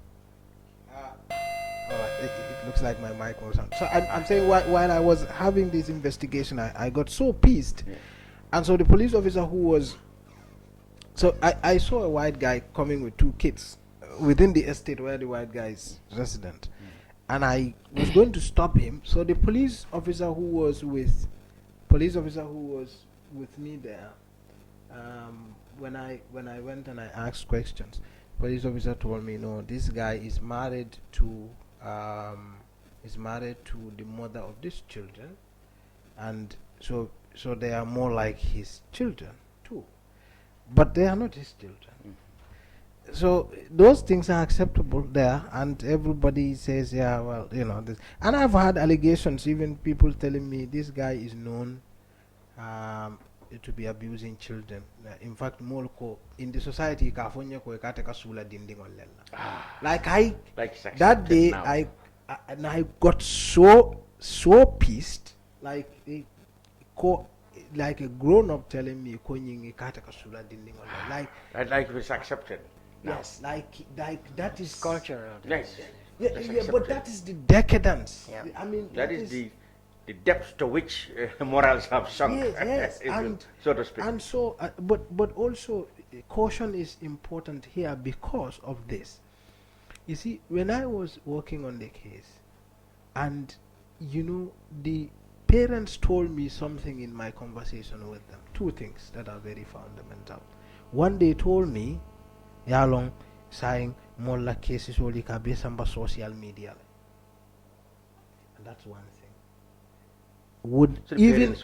It looks like my mic was on. So I'm saying while I was having this investigation, I got so pissed, and so the police officer who was. So I saw a white guy coming with 2 kids within the estate where the white guy is resident, and I was going to stop him. So the police officer who was with me there, when I went and I asked questions, police officer told me, no, this guy is married to the mother of these children, and so they are more like his children too. but they are not his children. So those things are acceptable there, and everybody says, yeah, well, you know, this. And I've had allegations, even people telling me this guy is known to be abusing children. In fact, Molko in the society, California, like that day, I got so pissed, like like a grown up telling me, like it's accepted. Yes, like that is cultural. Yes. Yeah, but that is the decadence. Yeah. I mean, that is the depth to which morals have sunk, yes, and so to speak. And so, but also caution is important here because of this. You see, when I was working on the case, and you know, the parents told me something in my conversation with them. Two things that are very fundamental. One, they told me, "Yalong saying molla cases only ka be samba social media," and that's one thing. Would So even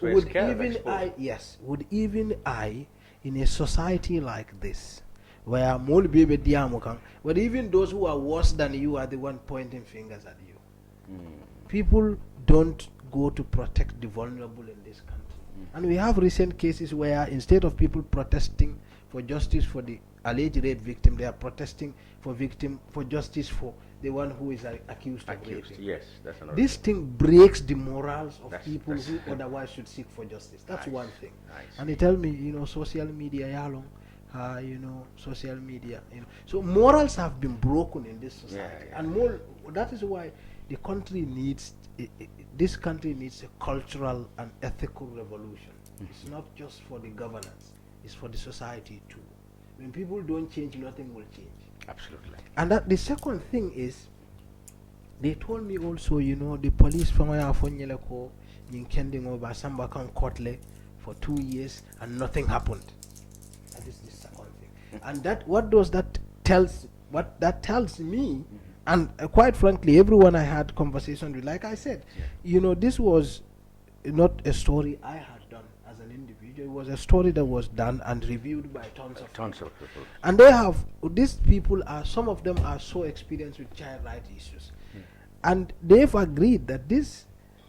I in a society like this, where more baby diamokang, but even those who are worse than you are the one pointing fingers at you. People don't go to protect the vulnerable in this country, and we have recent cases where instead of people protesting for justice for the alleged rape victim, they are protesting for justice for the one who is accused of raping. Yes, that's another This thing. thing breaks the morals of people who otherwise should seek for justice. That's one thing. And they tell me, you know, social media, you know, social media, you know. So morals have been broken in this society, and more. That is why the country needs. This country needs a cultural and ethical revolution. It's not just for the governance; it's for the society too. When people don't change, nothing will change. Absolutely. And that the second thing is, they told me also, you know, the police from Afonyeleko in Kending over Sambakan Kotle for 2 years and nothing happened. That is the second thing. And that what that tells me, and quite frankly, everyone I had conversation with, like I said, you know, this was not a story I had done as an individual. It was a story that was done and reviewed by tons of people. And they have, these people are, some of them are so experienced with child rights issues. And they've agreed that this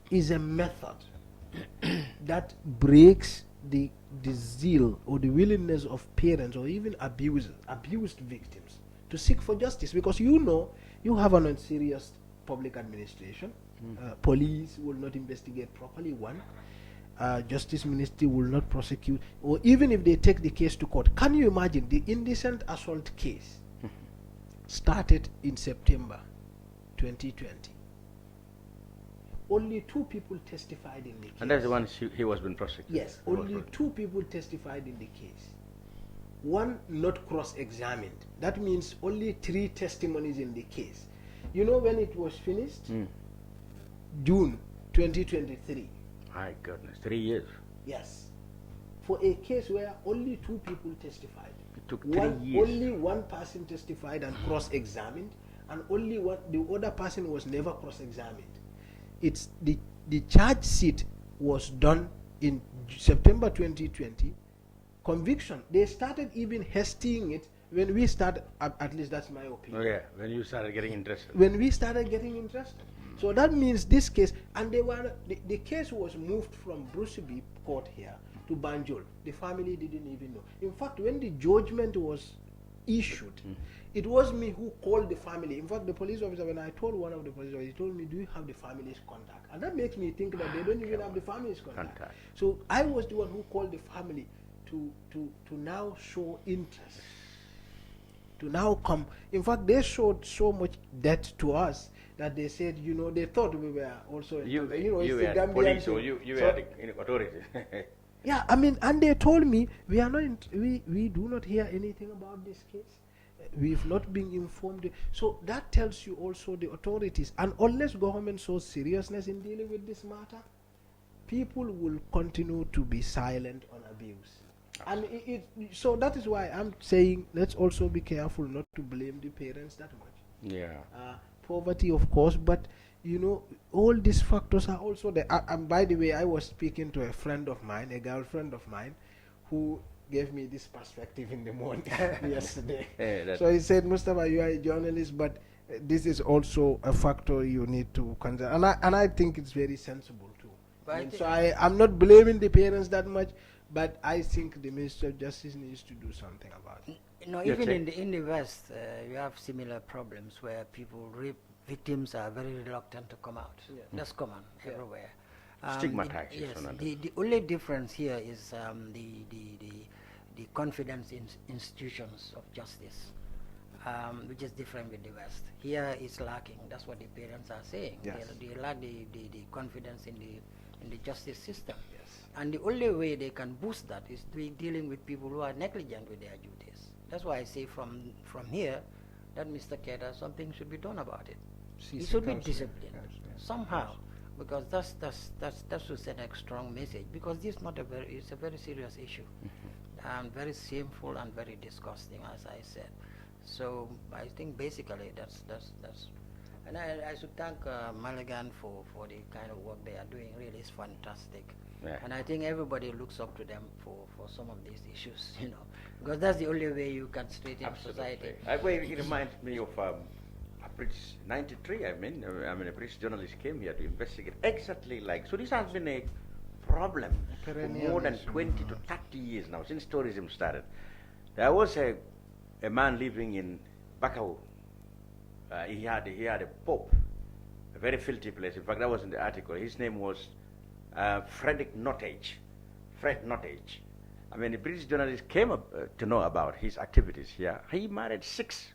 is a method that breaks the zeal or the willingness of parents or even abused victims to seek for justice. Because you know, you have an unserious public administration. Police will not investigate properly, one. Justice Ministry will not prosecute, or even if they take the case to court. Can you imagine the indecent assault case started in September 2020? Only 2 people testified in the case. And that's the one he was being prosecuted. Yes, only 2 people testified in the case. One not cross-examined. That means only 3 testimonies in the case. You know when it was finished? June 2023. My goodness, 3 years. Yes. For a case where only 2 people testified. It took 3 years. Only one person testified and cross-examined, and only the other person was never cross-examined. It's the charge sheet was done in September 2020. Conviction, they started even hastening it when we started, at least that's my opinion. Oh yeah, when you started getting interested. When we started getting interested. So that means this case, and the case was moved from Bruceby court here to Banjul. The family didn't even know. In fact, when the judgment was issued, it was me who called the family. In fact, the police officer, when I told one of the police officers, he told me, "Do you have the family's contact?" And that makes me think that they don't even have the family's contact. So I was the one who called the family to now show interest, to now come. In fact, they showed so much debt to us that they said, you know, they thought we were also, you it's were the the Gambian police, thing. or you were the authorities. Yeah, I mean, and they told me, we are not, we do not hear anything about this case. We've not been informed. So that tells you also the authorities, and unless government shows seriousness in dealing with this matter, people will continue to be silent on abuse. And so that is why I'm saying, let's also be careful not to blame the parents that much. Yeah. Poverty, of course, but you know, all these factors are also there. And by the way, I was speaking to a friend of mine, a girlfriend of mine, who gave me this perspective in the morning yesterday. Yeah, So he said, Mustapha, you are a journalist, but this is also a factor you need to consider. And I think it's very sensible too. So I'm not blaming the parents that much, but I think the Minister of Justice needs to do something about it. No, even in the West, you have similar problems where rape victims are very reluctant to come out. Yeah. That's common everywhere. Stigmatized. Yes. The only difference here is the confidence in institutions of justice, which is different with the West. Here it's lacking. That's what the parents are saying. Yes. They lack the confidence in the justice system. Yes. And the only way they can boost that is dealing with people who are negligent with their duties. That's why I say from here that Mr. Kerr, something should be done about it. He should be disciplined somehow, because that's to send a strong message. Because this is it's a very serious issue, and very shameful and very disgusting, as I said. So I think basically that's. And I should thank Malagan for the kind of work they are doing. Really, it's fantastic. Yeah. And I think everybody looks up to them for some of these issues, because that's the only way you can straighten society. It reminds me of a British 93. I mean, a British journalist came here to investigate exactly like. So this has been a problem for more than 20 to 30 years now since tourism started. There was a man living in Bakau. He had a pub, a very filthy place. In fact, that was in the article. His name was Fred Nottage. I mean, the British journalist came up to know about his activities here. He married 6.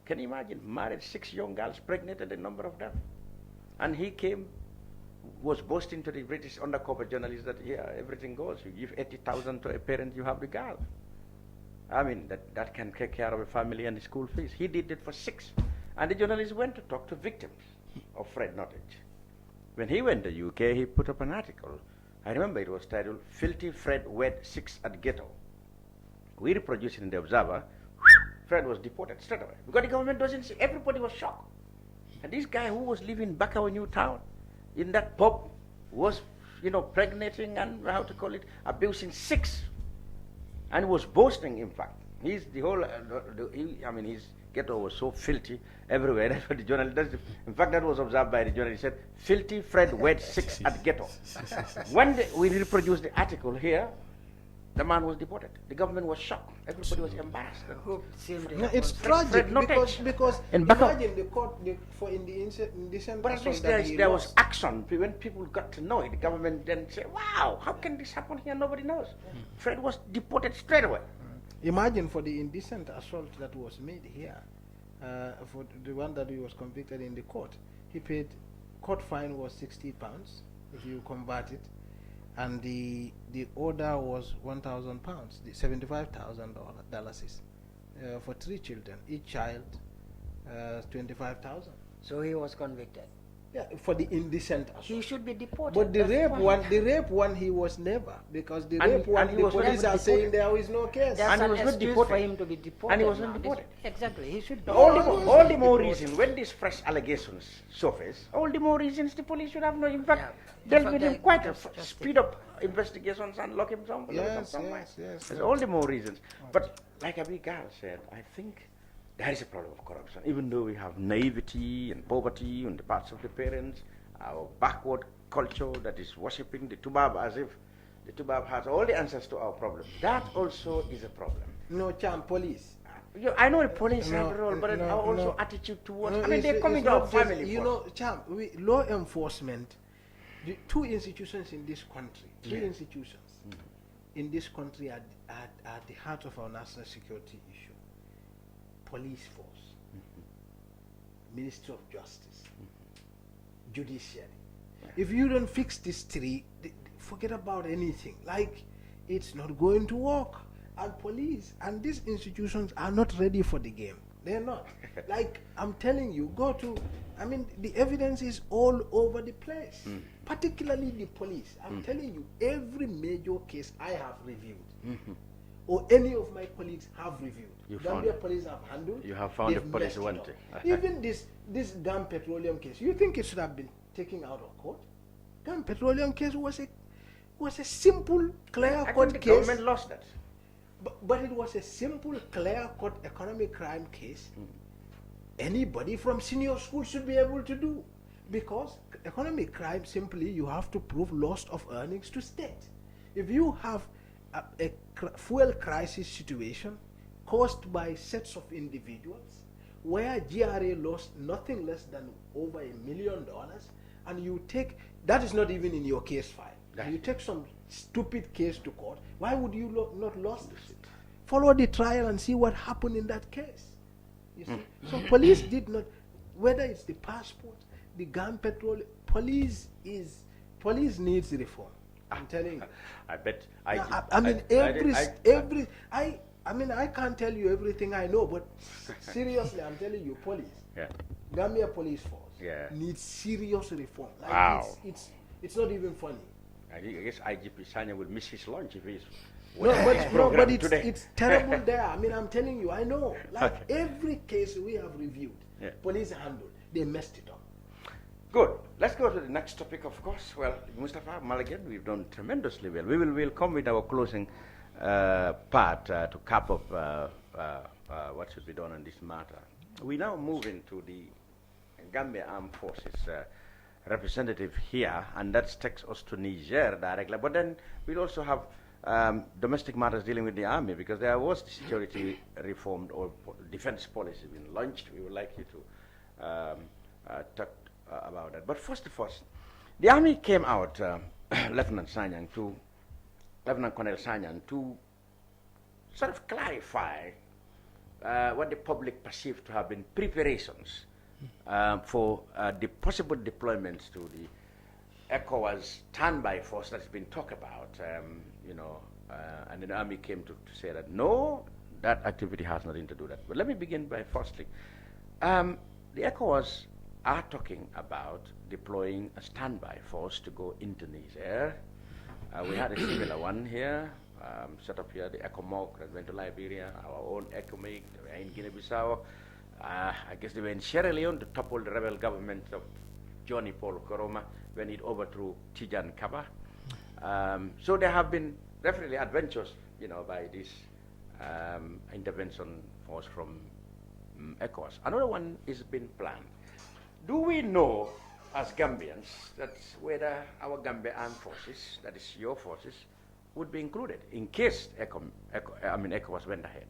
Can you imagine? Married 6 young girls, pregnant, a number of them. And he was boasting to the British undercover journalists that here everything goes. You give 80,000 to a parent, you have the girl. I mean, that can take care of a family and the school fees. He did it for 6. And the journalist went to talk to victims of Fred Nottage. When he went to UK, he put up an article. I remember it was titled, Filthy Fred Wed 6 at Ghetto. We reproduced it in the Observer. Fred was deported straight away. Because the government doesn't see, everybody was shocked. And this guy who was living in Bakau New Town, in that pub, was, pregnating and, abusing 6. And was boasting, in fact. His ghetto was so filthy everywhere. That's what the journalist. In fact, that was observed by the journalist. He said, "Filthy Fred wed 6 at ghetto." When we reproduced the article here, the man was deported. The government was shocked. Everybody was embarrassed. No, it's tragic because imagine the court for indecent. But at least there was action. When people got to know it, the government then said, "Wow, how can this happen here? Nobody knows." Fred was deported straight away. Imagine for the indecent assault that was made here, for the one that he was convicted in the court, he paid, court fine was £60 if you convert it, and the order was £1,000, the $75,000 for 3 children, each child 25,000. So he was convicted. Yeah, for the indecent assault. He should be deported. But the rape one, he was never, because the rape one, the police are saying there is no case. That's an excuse for him to be deported. And he was not deported. Exactly, he should be. All the more reason, when these fresh allegations surface, all the more reasons the police should have no impact. Dealt with him quite speed up investigations and lock him somewhere. Yes. There's all the more reasons. But like Abigail said, I think there is a problem of corruption. Even though we have naivety and poverty on the parts of the parents, our backward culture that is worshipping the Tubab as if the Tubab has all the answers to our problems. That also is a problem. No, police. I know the police have a role, but also attitude towards. They're coming to our family. Law enforcement. The 2 institutions in this country, 3 institutions in this country are at the heart of our national security issue. Police force, Ministry of Justice, Judiciary. If you don't fix these 3, forget about anything. Like, it's not going to work. And police and these institutions are not ready for the game. They're not. Like, I'm telling you, the evidence is all over the place, particularly the police. I'm telling you, every major case I have reviewed, or any of my colleagues have reviewed, Gambia police have handled. You have found the police wanting. Even this Gam Petroleum case, you think it should have been taken out of court? Gam Petroleum case was a simple, clear-cut case. The government lost that. But it was a simple, clear-cut economic crime case. Anybody from senior school should be able to do. Because economic crime, simply, you have to prove loss of earnings to state. If you have a fuel crisis situation caused by sets of individuals, where GRA lost nothing less than over $1 million, and you take, that is not even in your case file, you take some stupid case to court, why would you not lost it? Follow the trial and see what happened in that case. You see? So police did not, whether it's the passport, the gun petrol, police needs reform. I'm telling you. I bet. I mean, I can't tell you everything I know, but seriously, I'm telling you, police. Yeah. Gambia police force needs serious reform. Like wow. It's not even funny. I guess IGP Sanyang will miss his lunch if he's. But it's terrible there. I mean, I'm telling you, I know. Like every case we have reviewed, police handled, they messed it up. Good. Let's go to the next topic, of course. Well, Mustapha, Malagan, we've done tremendously well. We'll come with our closing part to cap up what should be done on this matter. We now move into the Gambia Armed Forces representative here, and that takes us to Niger directly. But then we'll also have domestic matters dealing with the army, because there was the security reform or defense policy being launched. We would like you to talk about that. But first of all, the army came out, Lieutenant Colonel Sanyang, to sort of clarify what the public perceived to have been preparations for the possible deployments to the ECOWAS standby force that's been talked about, and the army came to say that no, that activity has nothing to do with that. But let me begin by firstly, the ECOWAS are talking about deploying a standby force to go into Niger. We had a similar one here, set up here, the ECOMOG that went to Liberia, our own ECOMIG, they were in Guinea-Bissau. I guess they were in Sierra Leone to topple the rebel government of Johnny Paul Koroma when it overthrew Tijan Kaba. So there have been definitely adventures, by this intervention force from ECOWAS. Another one is being planned. Do we know, as Gambians, that whether our Gambia Armed Forces, that is your forces, would be included in case ECOWAS went ahead?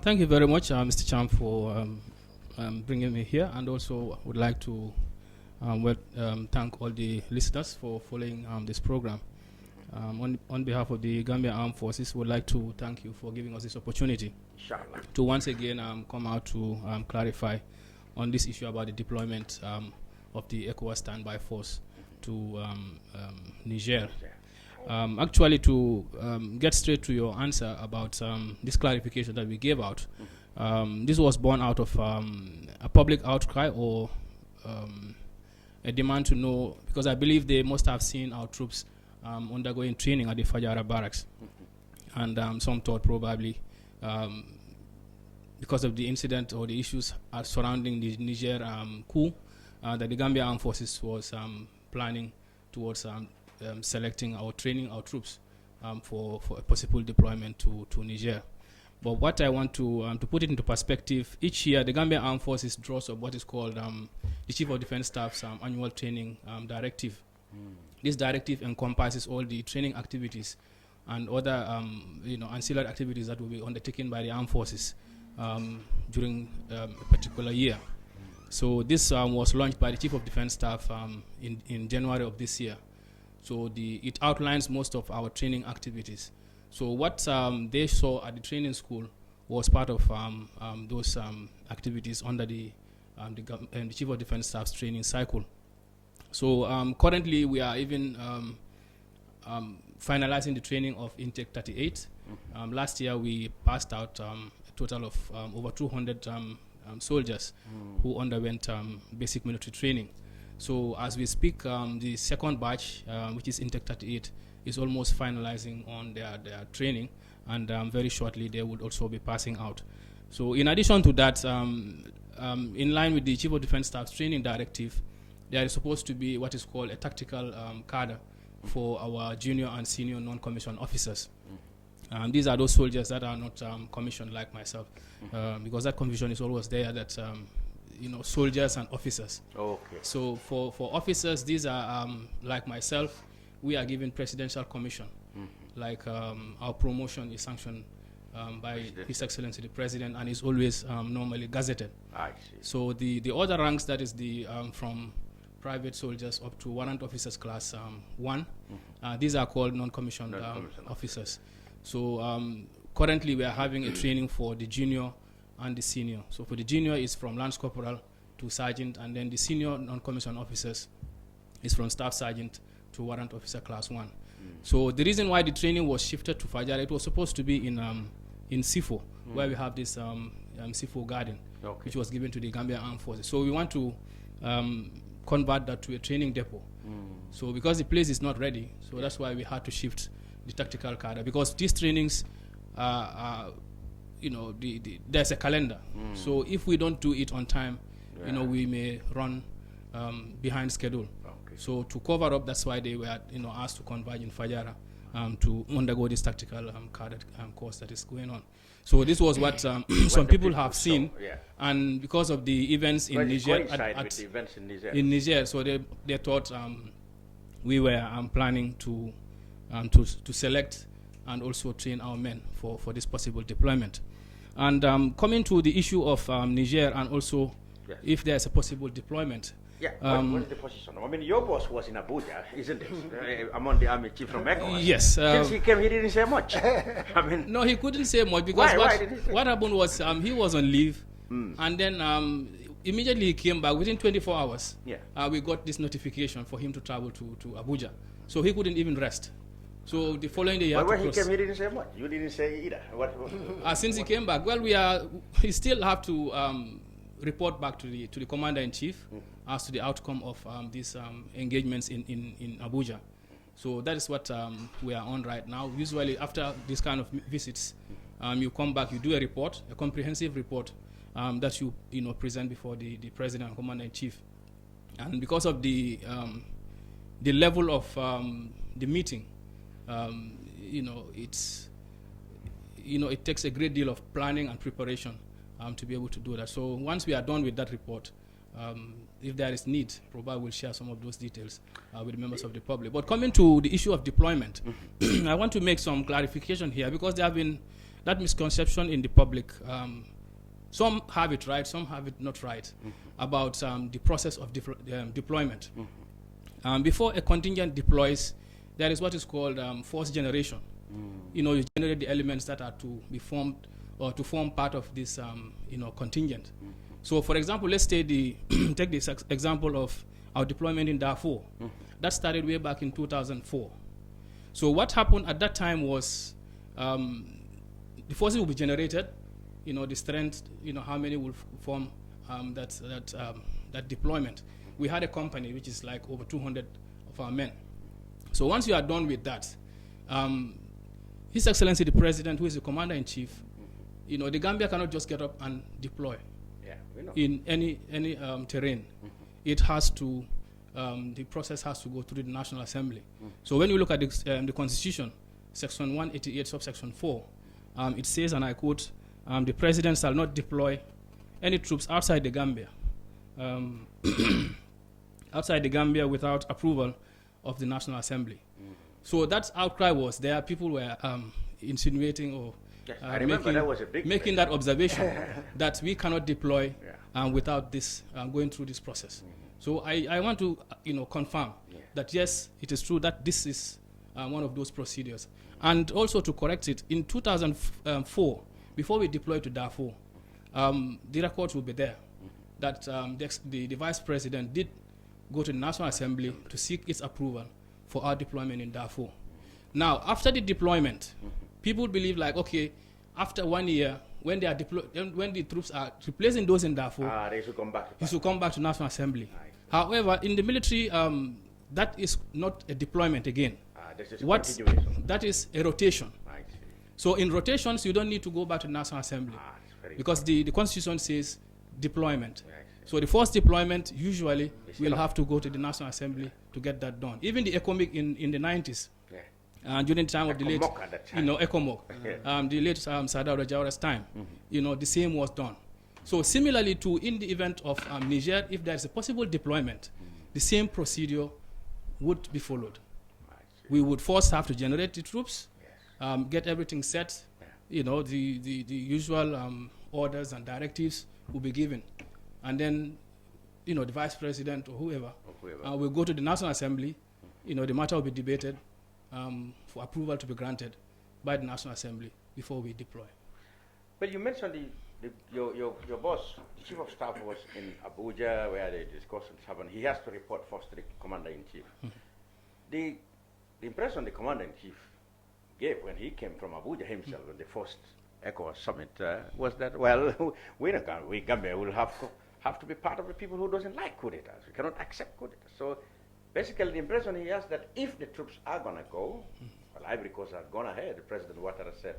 Thank you very much, Mr. Champ, for bringing me here, and also would like to thank all the listeners for following this program. On behalf of the Gambia Armed Forces, would like to thank you for giving us this opportunity to once again come out to clarify on this issue about the deployment of the ECOWAS standby force to Niger. Actually, to get straight to your answer about this clarification that we gave out, this was born out of a public outcry or a demand to know, because I believe they must have seen our troops undergoing training at the Fajara barracks, and some thought probably because of the incident or the issues surrounding the Niger coup, that the Gambia Armed Forces was planning towards selecting or training our troops for a possible deployment to Niger. But what I want to put it into perspective, each year the Gambia Armed Forces draws up what is called the Chief of Defense Staff's annual training directive. This directive encompasses all the training activities and other ancillary activities that will be undertaken by the armed forces during a particular year. So this was launched by the Chief of Defense Staff in January of this year. So it outlines most of our training activities. So what they saw at the training school was part of those activities under the Chief of Defense Staff's training cycle. So currently we are even finalizing the training of Intake 38. Last year we passed out a total of over 200 soldiers who underwent basic military training. So as we speak, the second batch, which is Intake 38, is almost finalizing on their training, and very shortly they would also be passing out. So in addition to that, in line with the Chief of Defense Staff's training directive, there is supposed to be what is called a tactical cadre for our junior and senior non-commissioned officers. These are those soldiers that are not commissioned like myself, because that confusion is always there that, soldiers and officers. Okay. So for officers, these are like myself, we are given presidential commission. Like our promotion is sanctioned by His Excellency the President and is always normally gazetted. I see. So the other ranks, that is the from private soldiers up to warrant officers class 1, these are called non-commissioned officers. So currently we are having a training for the junior and the senior. So for the junior is from Lance Corporal to Sergeant, and then the senior non-commissioned officers is from Staff Sergeant to Warrant Officer Class 1. So the reason why the training was shifted to Fajara, it was supposed to be in Sifo, where we have this Sifo garden, which was given to the Gambia Armed Forces. So we want to convert that to a training depot. So because the place is not ready, so that's why we had to shift the tactical cadre, because these trainings are there's a calendar. So if we don't do it on time, we may run behind schedule. So to cover up, that's why they were asked to converge in Fajara to undergo this tactical cadre course that is going on. So this was what some people have seen, and because of the events in Niger, in Niger, so they thought we were planning to select and also train our men for this possible deployment. And coming to the issue of Niger, and also if there's a possible deployment. Yeah, what is the position? I mean, your boss was in Abuja, isn't it? Among the army chief from ECOWAS. Yes. Since he came, he didn't say much. I mean, no, he couldn't say much because what happened was he was on leave, and then immediately he came back. Within 24 hours, we got this notification for him to travel to Abuja. So he couldn't even rest. So the following day, he had but to when he came, he didn't say much. You didn't say either. Since he came back, well, he still have to report back to the commander-in-chief as to the outcome of these engagements in Abuja. So that is what we are on right now. Usually after this kind of visits, you come back, you do a report, a comprehensive report that you present before the president and commander-in-chief. And because of the level of the meeting, it takes a great deal of planning and preparation to be able to do that. So once we are done with that report, if there is need, probably we'll share some of those details with the members of the public. But coming to the issue of deployment, I want to make some clarification here, because there have been that misconception in the public. Some have it right, some have it not right, about the process of deployment. Before a contingent deploys, there is what is called force generation. You generate the elements that are to be formed or to form part of this contingent. So for example, let's take this example of our deployment in Darfur. That started way back in 2004. So what happened at that time was the forces will be generated, the strength, how many will form that deployment. We had a company which is like over 200 of our men. So once you are done with that, His Excellency the President, who is the Commander-in-Chief, the Gambia cannot just get up and deploy in any terrain. It has to, the process has to go through the National Assembly. So when you look at the Constitution, Section 188, subsection 4, it says, and I quote, the President shall not deploy any troops outside the Gambia, without approval of the National Assembly. So that outcry was there. People were insinuating or making that observation that we cannot deploy without this going through this process. So I want to confirm that yes, it is true that this is one of those procedures. And also to correct it, in 2004, before we deployed to Darfur, the records will be there that the Vice President did go to the National Assembly to seek its approval for our deployment in Darfur. Now, after the deployment, people believe like, okay, after 1 year, when they are when the troops are replacing those in Darfur, they should come back. He should come back to National Assembly. However, in the military, that is not a deployment again. That is a rotation. So in rotations, you don't need to go back to the National Assembly because the Constitution says deployment. So the first deployment usually will have to go to the National Assembly to get that done. Even the ECOMIC in the 90s, during the time of the late, ECOMOG. the late Sadao Jawara's time, the same was done. So similarly to in the event of Niger, if there is a possible deployment, the same procedure would be followed. We would first have to generate the troops, get everything set, the usual orders and directives will be given. And then, the vice president or whoever will go to the National Assembly, the matter will be debated for approval to be granted by the National Assembly before we deploy. But you mentioned your boss, the chief of staff, was in Abuja where the discussions happened. He has to report first to the commander-in-chief. The impression the commander-in-chief gave when he came from Abuja himself on the first ECOWAS summit was that, well, we Gambia will have to be part of the people who doesn't like coup d'etats. We cannot accept coup d'etats. So basically the impression he has that if the troops are going to go, well, Ivory Coast has gone ahead. President Ouattara said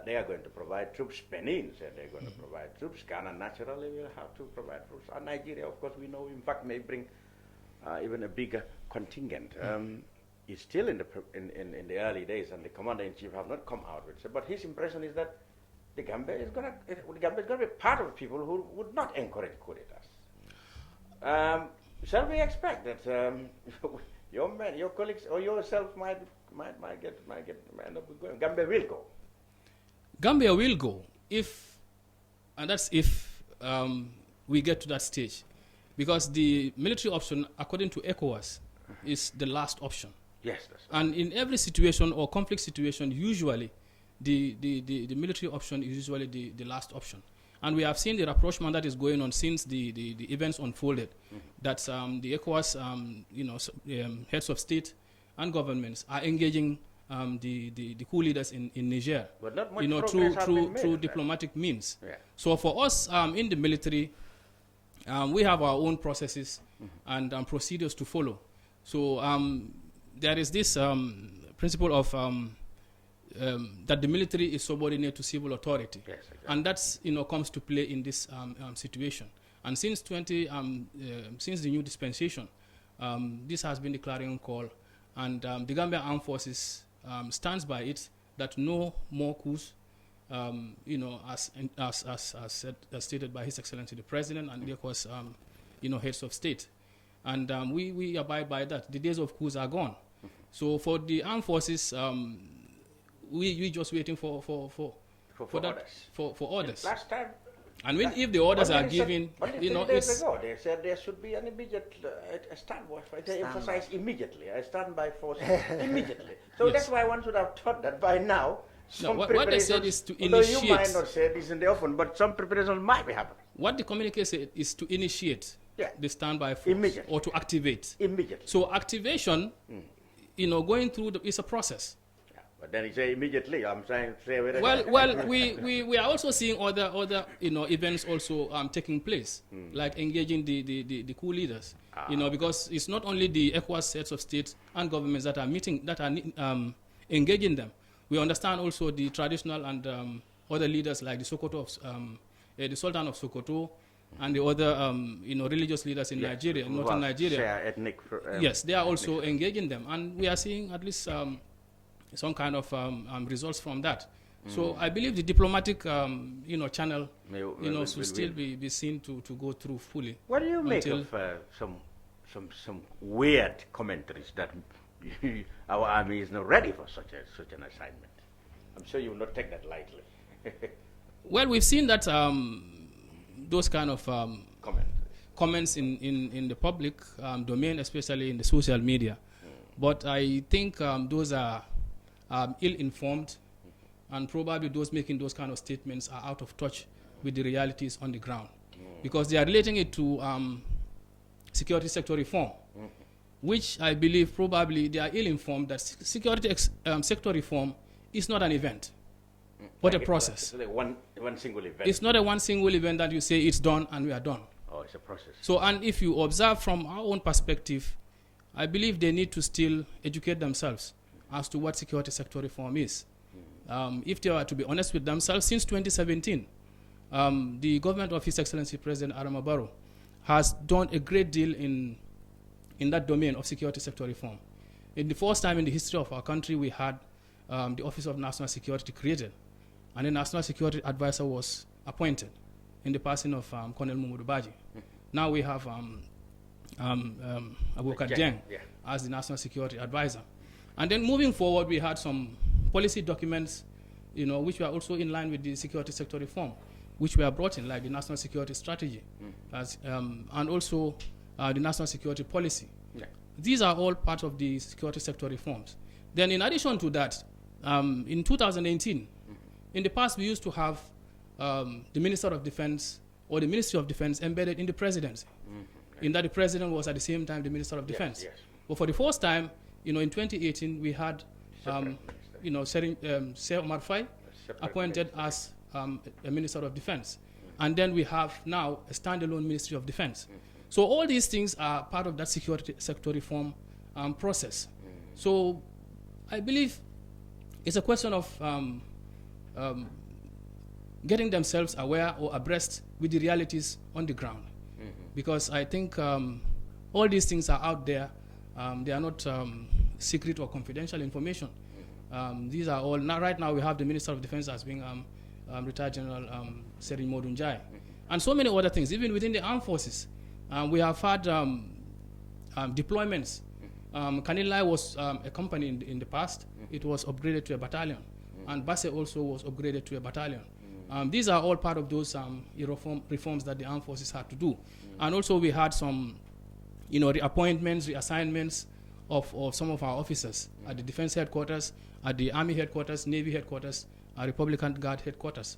they are going to provide troops. Benin said they're going to provide troops. Ghana naturally will have to provide troops. And Nigeria, of course, we know, in fact, may bring even a bigger contingent. He's still in the early days, and the commander-in-chief have not come out with it. But his impression is that the Gambia is going to be part of people who would not encourage coup d'etats. Shall we expect that your men, your colleagues, or yourself might end up going? Gambia will go. Gambia will go and that's if we get to that stage, because the military option, according to ECOWAS, is the last option. Yes, that's right. And in every situation or conflict situation, usually the military option is usually the last option. And we have seen the rapprochement that is going on since the events unfolded. That the ECOWAS, heads of state and governments are engaging the coup leaders in Niger, but not much through diplomatic means. Yeah. So for us in the military, we have our own processes and procedures to follow. So there is this principle of that the military is subordinate to civil authority, yes, exactly. And that's comes to play in this situation. And since since the new dispensation, this has been the clarion call, and the Gambia Armed Forces stands by it that no more coups, as stated by His Excellency the President and of course, heads of state, and we abide by that. The days of coups are gone. So for the armed forces, we just waiting for orders. Last time. And if the orders are given, days ago, they said there should be an immediate standby. They emphasize immediately. A standby force immediately. So that's why one should have thought that by now. What they said is to initiate. Although you might not say this in the open, but some preparations might be happening. What the communique said is to initiate the standby force immediately, or to activate immediately. So activation, going through is a process. But then he say immediately. I'm saying we are also seeing other events also taking place, like engaging the coup leaders. Because it's not only the ECOWAS heads of state and governments that are engaging them. We understand also the traditional and other leaders like the Sultan of Sokoto, and the other religious leaders in Nigeria, northern Nigeria. Ethnic. Yes, they are also engaging them, and we are seeing at least some kind of results from that. So I believe the diplomatic channel should still be seen to go through fully. What do you make of some weird commentaries that our army is not ready for such an assignment? I'm sure you will not take that lightly. Well, we've seen that those kind of comments in the public domain, especially in the social media. But I think those are ill-informed, and probably those making those kind of statements are out of touch with the realities on the ground, because they are relating it to security sector reform, which I believe probably they are ill-informed that security sector reform is not an event, but a process. It's like one single event. It's not a one single event that you say it's done and we are done. Oh, it's a process. So, and if you observe from our own perspective, I believe they need to still educate themselves as to what security sector reform is. If they are to be honest with themselves, since 2017, the government of His Excellency President Adama Barrow has done a great deal in that domain of security sector reform. In the first time in the history of our country, we had the Office of National Security created, and a National Security Advisor was appointed in the passing of Colonel Mumudu Baji. Now we have Abubakar Jeng as the National Security Advisor. And then moving forward, we had some policy documents, which were also in line with the security sector reform, which were brought in, like the National Security Strategy, and also the National Security Policy. These are all part of the security sector reforms. Then in addition to that, in 2018, in the past we used to have the Minister of Defense or the Ministry of Defense embedded in the presidency, in that the president was at the same time the Minister of Defense. But for the first time, in 2018, we had, Sir Omar Faye appointed as a Minister of Defense. And then we have now a standalone Ministry of Defense. So all these things are part of that security sector reform process. So I believe it's a question of getting themselves aware or abreast with the realities on the ground. Because I think all these things are out there. They are not secret or confidential information. These are all, right now we have the Minister of Defense as being retired General Seri Modunjai. And so many other things, even within the armed forces. We have had deployments. Kanilai was a company in the past. It was upgraded to a battalion. And Basse also was upgraded to a battalion. These are all part of those reforms that the armed forces had to do. And also we had some reappointments, reassignments of some of our officers at the Defense Headquarters, at the Army Headquarters, Navy Headquarters, Republican Guard Headquarters.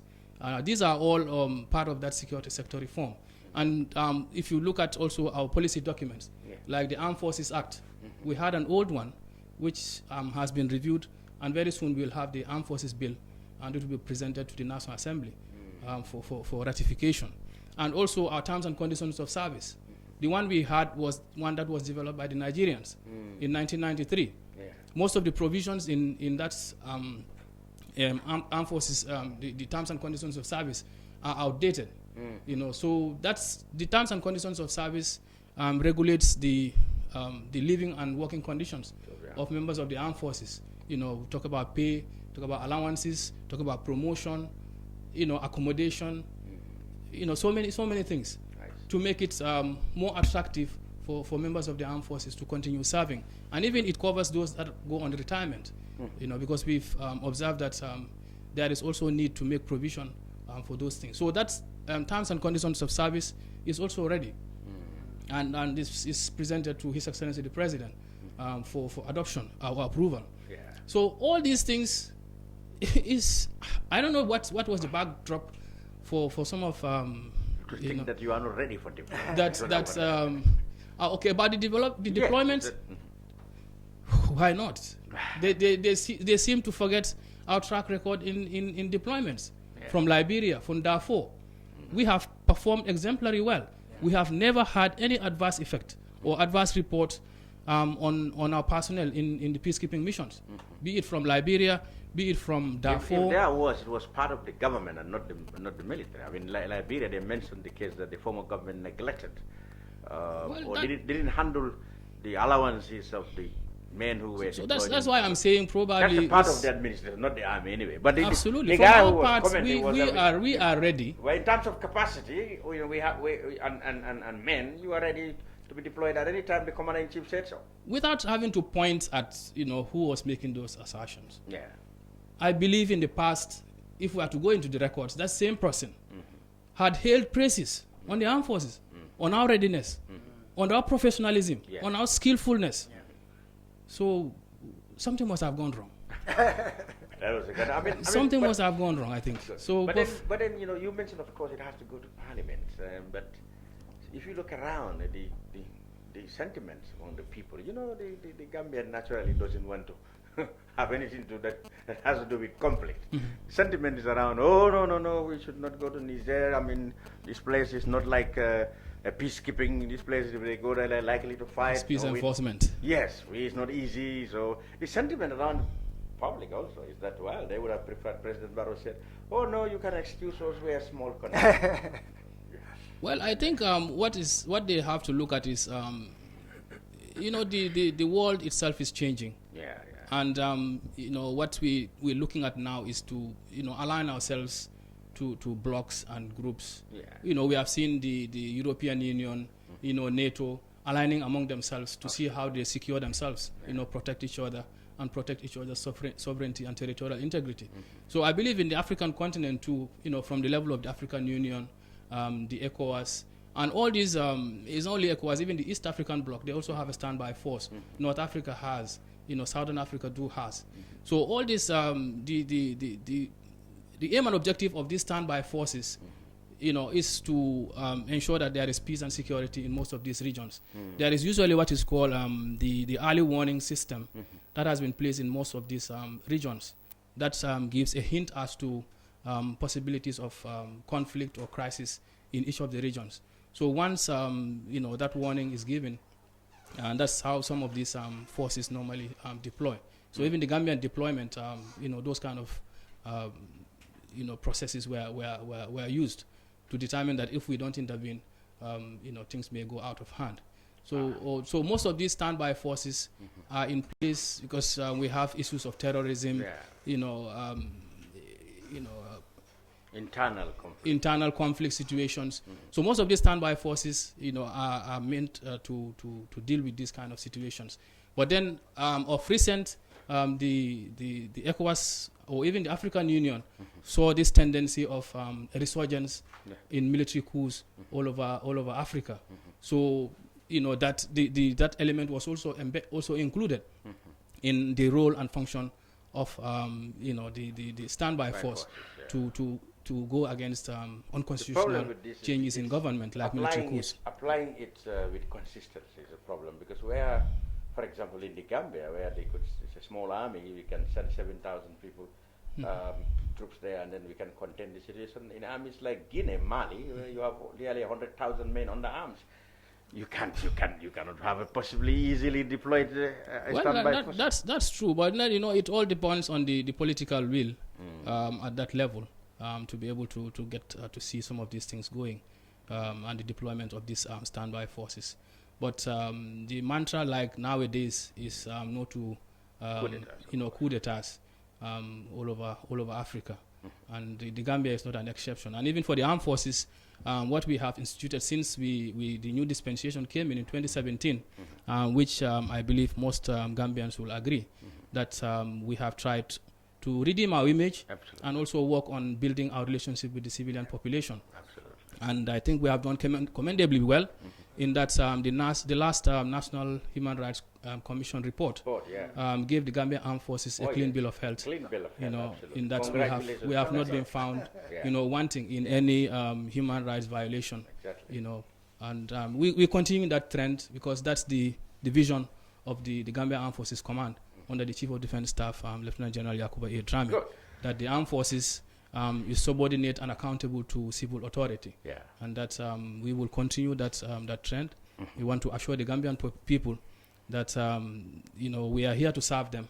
These are all part of that security sector reform. And if you look at also our policy documents, like the Armed Forces Act, we had an old one which has been reviewed, and very soon we'll have the Armed Forces Bill, and it will be presented to the National Assembly for ratification. And also our terms and conditions of service. The one we had was one that was developed by the Nigerians in 1993. Most of the provisions in that armed forces, the terms and conditions of service are outdated. So that's the terms and conditions of service regulates the living and working conditions of members of the armed forces. Talk about pay, talk about allowances, talk about promotion, accommodation, so many things to make it more attractive for members of the armed forces to continue serving. And even it covers those that go on retirement, because we've observed that there is also a need to make provision for those things. So that's terms and conditions of service is also ready. And this is presented to His Excellency the President for adoption or approval. So all these things is, I don't know what was the backdrop for some of to think that you are not ready for deployment. That's okay. About the deployment, why not? They seem to forget our track record in deployments from Liberia, from Darfur. We have performed exemplary well. We have never had any adverse effect or adverse report on our personnel in the peacekeeping missions, be it from Liberia, be it from Darfur. If there was, it was part of the government and not the military. I mean, Liberia, they mentioned the case that the former government neglected or didn't handle the allowances of the men who were. So that's why I'm saying probably that's a part of the administration, not the army anyway. But absolutely, the guy from who our was parts, commenting we are ready. Well, in terms of capacity, we have and men, you are ready to be deployed at any time the commander-in-chief said so. Without having to point at who was making those assertions. Yeah. I believe in the past, if we are to go into the records, that same person had hailed praises on the armed forces, on our readiness, on our professionalism, on our skillfulness. So something must have gone wrong. That was a good, something must have gone wrong, I think. So, but then you mentioned, of course, it has to go to Parliament. But if you look around, the sentiments among the people, the Gambian naturally doesn't want to have anything that has to do with conflict. Sentiment is around, oh, no, we should not go to Niger. I mean, this place is not like a peacekeeping. This place, if they go there, they're likely to fight. It's peace enforcement. Yes, it's not easy. So the sentiment around public also is that, well, they would have preferred President Barrow said, oh, no, you can excuse us, we're a small country. Well, I think what they have to look at is the world itself is changing. Yeah. And what we're looking at now is to align ourselves to blocks and groups. Yeah. We have seen the European Union, NATO aligning among themselves to see how they secure themselves, protect each other and protect each other's sovereignty and territorial integrity. So I believe in the African continent too, from the level of the African Union, the ECOWAS, and all these is only ECOWAS, even the East African bloc, they also have a standby force. North Africa has, Southern Africa has. So all this, the aim and objective of these standby forces, is to ensure that there is peace and security in most of these regions. There is usually what is called the early warning system that has been placed in most of these regions. That gives a hint as to possibilities of conflict or crisis in each of the regions. So once that warning is given, and that's how some of these forces normally deploy. So even the Gambian deployment, those kind of processes were used to determine that if we don't intervene, things may go out of hand. So most of these standby forces are in place because we have issues of terrorism, internal conflict situations. So most of these standby forces, are meant to deal with these kind of situations. But then, of recent, the ECOWAS or even the African Union saw this tendency of a resurgence in military coups all over Africa. So that that element was also included in the role and function of the standby force to go against unconstitutional changes in government like military coups. Applying it with consistency is a problem, because where, for example, in the Gambia, where it's a small army, we can send 7,000 people, troops there, and then we can contain the situation. In armies like Guinea, Mali, where you have nearly 100,000 men under arms, you cannot have a possibly easily deployed standby force. That's true, but it all depends on the political will at that level. To be able to get to see some of these things going, and the deployment of these standby forces. But the mantra, like nowadays, is not to coup d'etats all over Africa, and the Gambia is not an exception. And even for the armed forces, what we have instituted since the new dispensation came in 2017, which I believe most Gambians will agree that we have tried to redeem our image. Absolutely. And also work on building our relationship with the civilian population. Absolutely. And I think we have done commendably well in that the last National Human Rights Commission report gave the Gambian Armed Forces a clean bill of health. Clean bill of health, absolutely. In that we have not been found wanting in any human rights violation. Exactly. And we continue that trend, because that's the vision of the Gambian Armed Forces Command under the Chief of Defense Staff, Lieutenant General Yakuba A. Drame, that the armed forces is subordinate and accountable to civil authority. Yeah. And that we will continue that trend. We want to assure the Gambian people that we are here to serve them,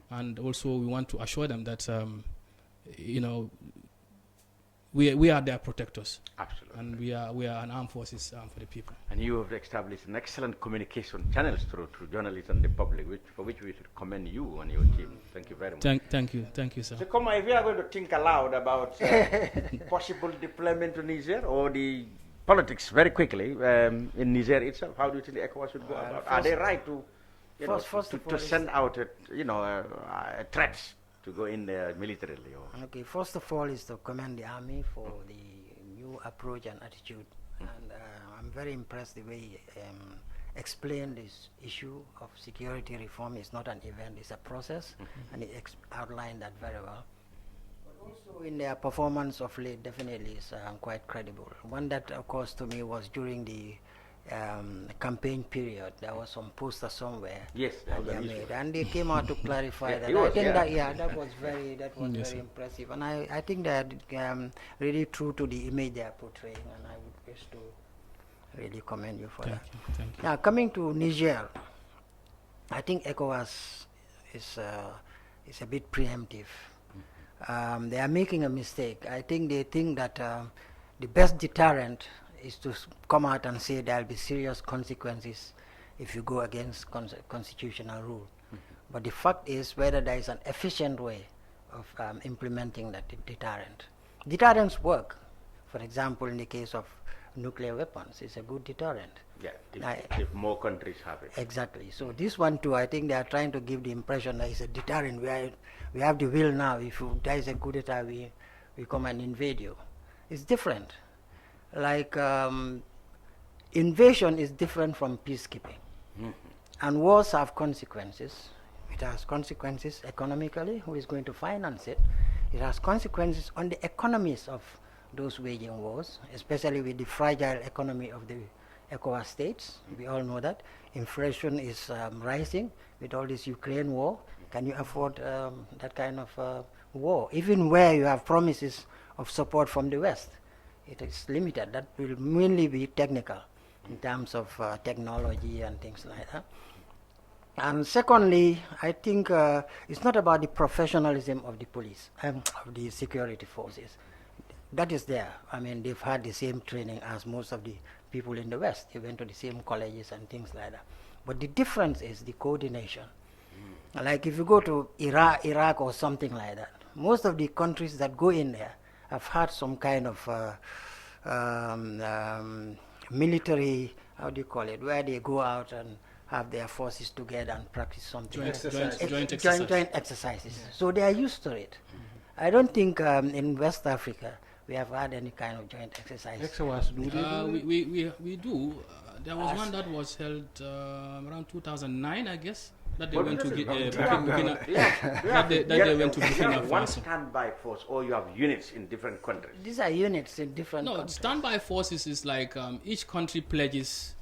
and also we want to assure them that we are their protectors. Absolutely. And we are an armed forces for the people. And you have established an excellent communication channels through journalists and the public, for which we should commend you and your team. Thank you very much. Thank you, sir. So, Koma, if we are going to think aloud about possible deployment to Niger, or the politics very quickly in Niger itself, how do you think the ECOWAS should go about? Are they right to to send out threats to go in there militarily? Okay, first of all is to commend the army for the new approach and attitude, and I'm very impressed the way he explained this issue of security reform. Is not an event, it's a process, and he outlined that very well. But also in their performance of late, definitely is quite credible. One that occurs to me was during the campaign period. There was some poster somewhere. Yes, and they came out to clarify that. I think that was very impressive, and I think that really true to the image they are portraying, and I would wish to really commend you for that. Thank you. Now coming to Niger, I think ECOWAS is a bit preemptive. They are making a mistake. I think they think that the best deterrent is to come out and say there will be serious consequences if you go against constitutional rule. But the fact is whether there is an efficient way of implementing that deterrent. Deterrents work. For example, in the case of nuclear weapons, it's a good deterrent. Yeah, if more countries have it. Exactly. So this one too, I think they are trying to give the impression that it's a deterrent. We have the will now. If there is a coup d'etat, we come and invade you. It's different. Like invasion is different from peacekeeping. And wars have consequences. It has consequences economically. Who is going to finance it? It has consequences on the economies of those waging wars, especially with the fragile economy of the ECOWAS states. We all know that. Inflation is rising with all this Ukraine war. Can you afford that kind of war? Even where you have promises of support from the West, it is limited. That will mainly be technical in terms of technology and things like that. And secondly, I think it's not about the professionalism of the police, of the security forces. That is there. I mean, they've had the same training as most of the people in the West. They went to the same colleges and things like that. But the difference is the coordination. Like if you go to Iraq or something like that, most of the countries that go in there have had some kind of military, how do you call it, where they go out and have their forces together and practice something. Joint exercises. Yes. So they are used to it. I don't think in West Africa we have had any kind of joint exercise. We do. There was one that was held around 2009, I guess. That they went to Burkina Faso. One standby force, or you have units in different countries. These are units in different countries. No, standby forces is like each country pledges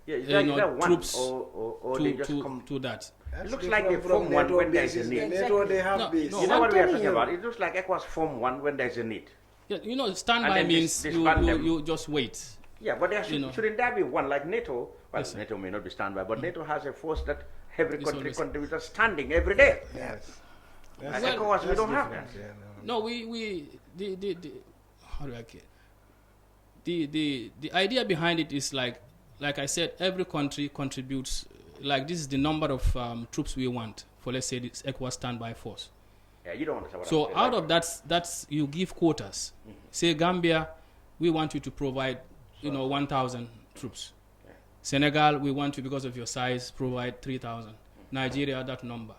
troops to that. It looks like they form one when there is a need. NATO, they have You know what we are talking about? It looks like ECOWAS form one when there is a need. Yeah, standby means you just wait. Yeah, but there shouldn't there be one like NATO? Well, yes, NATO may not be standby, but NATO has a force that every country contributes standing every day. Yes. Like ECOWAS, we don't have that. No, how do I get? The idea behind it is like I said, every country contributes. Like this is the number of troops we want for, let's say, this ECOWAS standby force. Yeah, you don't understand what so out of that's you give quotas. Say Gambia, we want you to provide 1,000 troops. Yeah. Senegal, we want you, because of your size, provide 3,000. Nigeria, that number.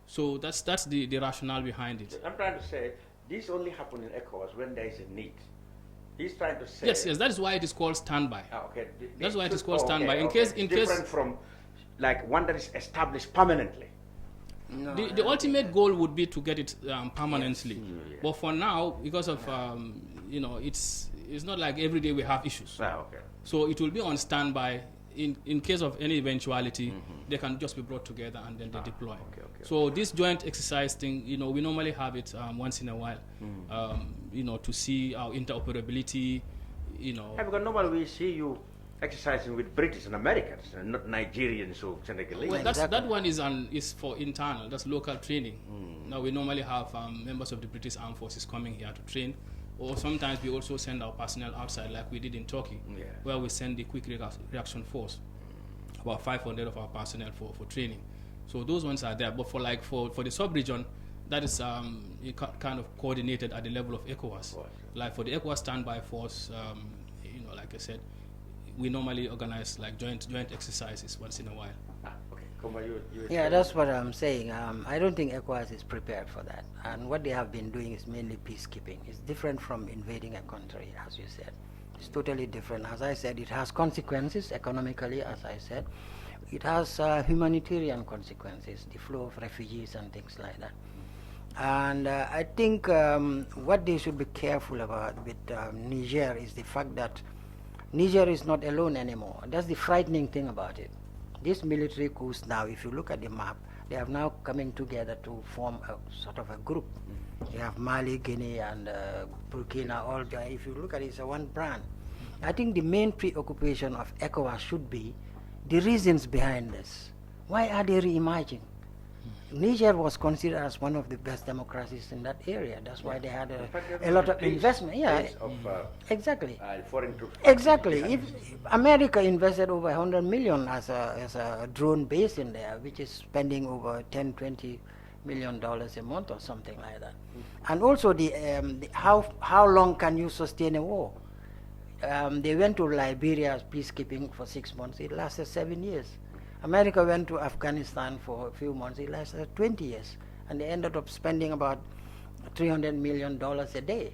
So that's the rationale behind it. I'm trying to say this only happens in ECOWAS when there is a need. He's trying to say yes, that is why it is called standby. Okay. That's why it is called standby. In case different from like one that is established permanently. No, the ultimate goal would be to get it permanently. Yes. But for now, because of it's not like every day we have issues. So it will be on standby. In case of any eventuality, they can just be brought together and then they deploy. So this joint exercise thing, we normally have it once in a while, to see our interoperability. Because normally we see you exercising with British and Americans, and not Nigerians or Senegalese. Well, that one is for internal. That's local training. Now we normally have members of the British Armed Forces coming here to train, or sometimes we also send our personnel outside, like we did in Turkey, where we send the quick reaction force, about 500 of our personnel for training. So those ones are there. But for the sub-region, that is kind of coordinated at the level of ECOWAS. Like for the ECOWAS standby force, like I said, we normally organize like joint exercises once in a while. Yeah, that's what I'm saying. I don't think ECOWAS is prepared for that. And what they have been doing is mainly peacekeeping. It's different from invading a country, as you said. It's totally different. As I said, it has consequences economically, as I said. It has humanitarian consequences, the flow of refugees and things like that. And I think what they should be careful about with Niger is the fact that Niger is not alone anymore. That's the frightening thing about it. These military coups now, if you look at the map, they are now coming together to form a sort of a group. You have Mali, Guinea, and Burkina, all there. If you look at it, it's a one brand. I think the main preoccupation of ECOWAS should be the reasons behind this. Why are they re-emerging? Niger was considered as one of the best democracies in that area. That's why they had a lot of investment. Yeah, exactly. Foreign troops. Exactly. If America invested over 100 million as a drone base in there, which is spending over 10-20 million dollars a month or something like that. And also how long can you sustain a war? They went to Liberia as peacekeeping for 6 months. It lasted 7 years. America went to Afghanistan for a few months. It lasted 20 years. And they ended up spending about $300 million a day.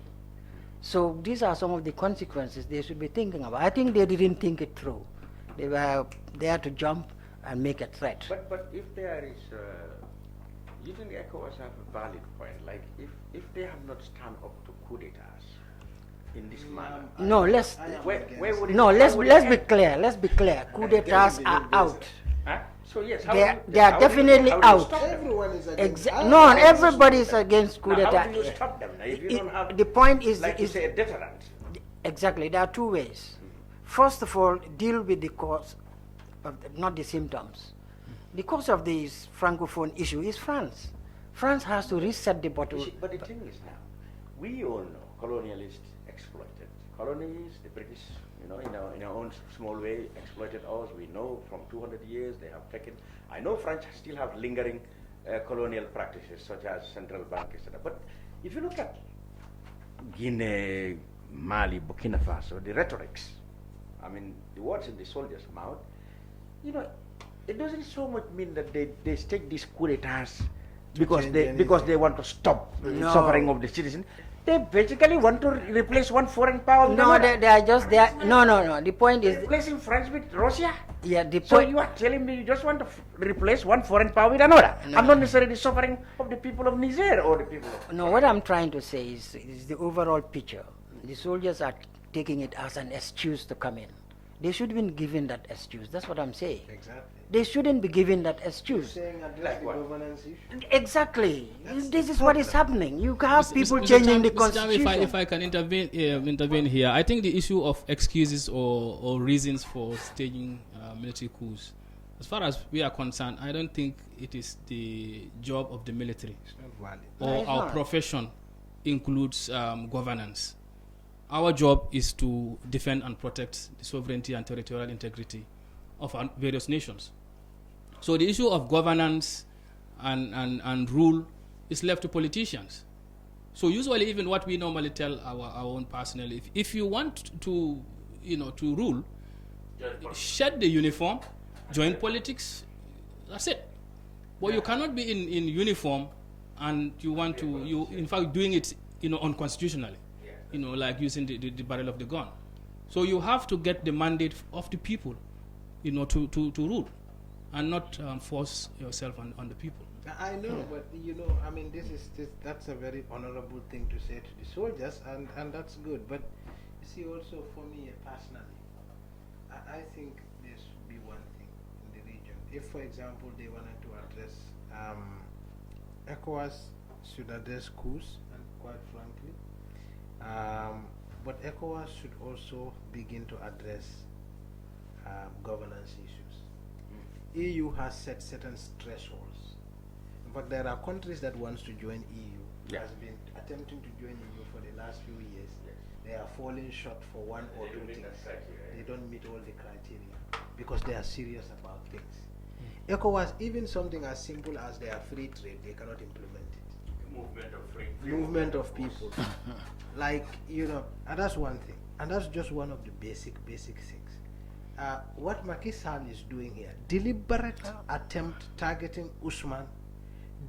So these are some of the consequences they should be thinking about. I think they didn't think it through. They were there to jump and make a threat. But if there is, you think ECOWAS have a valid point, like if they have not stand up to coup d'etats in this manner. No, let's be clear. Let's be clear. Coup d'etats are out. Huh? So yes, they are definitely out. Everyone is against. No, everybody is against coup d'etat. How do you stop them? Now, if you don't have, the point is, like you say, a deterrent. Exactly. There are two ways. First of all, deal with the cause, not the symptoms. The cause of this francophone issue is France. France has to reset the bottle. But the thing is now, we all know colonialists exploited colonies. The British, in our own small way, exploited us. We know from 200 years they have taken. I know French still have lingering colonial practices such as central bank, etc. But if you look at Guinea, Mali, Burkina Faso, the rhetorics, I mean, the words in the soldiers' mouth, it doesn't so much mean that they take these coup d'etats because they want to stop the suffering of the citizens. They basically want to replace one foreign power. No, they are just there. No. The point is replacing France with Russia. Yeah, the So point. you are telling me you just want to replace one foreign power with another? No. I'm not necessarily suffering of the people of Niger or the people of. No, what I'm trying to say is the overall picture. The soldiers are taking it as an excuse to come in. They should have been given that excuse. That's what I'm saying. Exactly. They shouldn't be given that excuse. You're saying address the governance issue. Exactly. This is what is happening. You have people changing the constitution. If I can intervene here, I think the issue of excuses or reasons for staging military coups, as far as we are concerned, I don't think it is the job of the military. It's not valid. Or our profession includes governance. Our job is to defend and protect the sovereignty and territorial integrity of our various nations. So the issue of governance and rule is left to politicians. So usually, even what we normally tell our own personnel, if you want to rule, shed the uniform, join politics. That's it. But you cannot be in uniform and you want to in fact doing it unconstitutionally. Like using the barrel of the gun. So you have to get the mandate of the people, to rule, and not force yourself on the people. I know, but I mean, that's a very honorable thing to say to the soldiers, and that's good. But you see, also for me personally, I think there should be one thing in the region. If, for example, they wanted to address ECOWAS should address coups, and quite frankly. But ECOWAS should also begin to address governance issues. EU has set certain thresholds. In fact, there are countries that wants to join EU, has been attempting to join EU for the last few years. They are falling short for one or two things. They don't meet all the criteria because they are serious about things. ECOWAS, even something as simple as their free trade, they cannot implement it. Movement of people. And that's one thing. And that's just one of the basic things. What Macky Sall is doing here, deliberate attempt targeting Usman,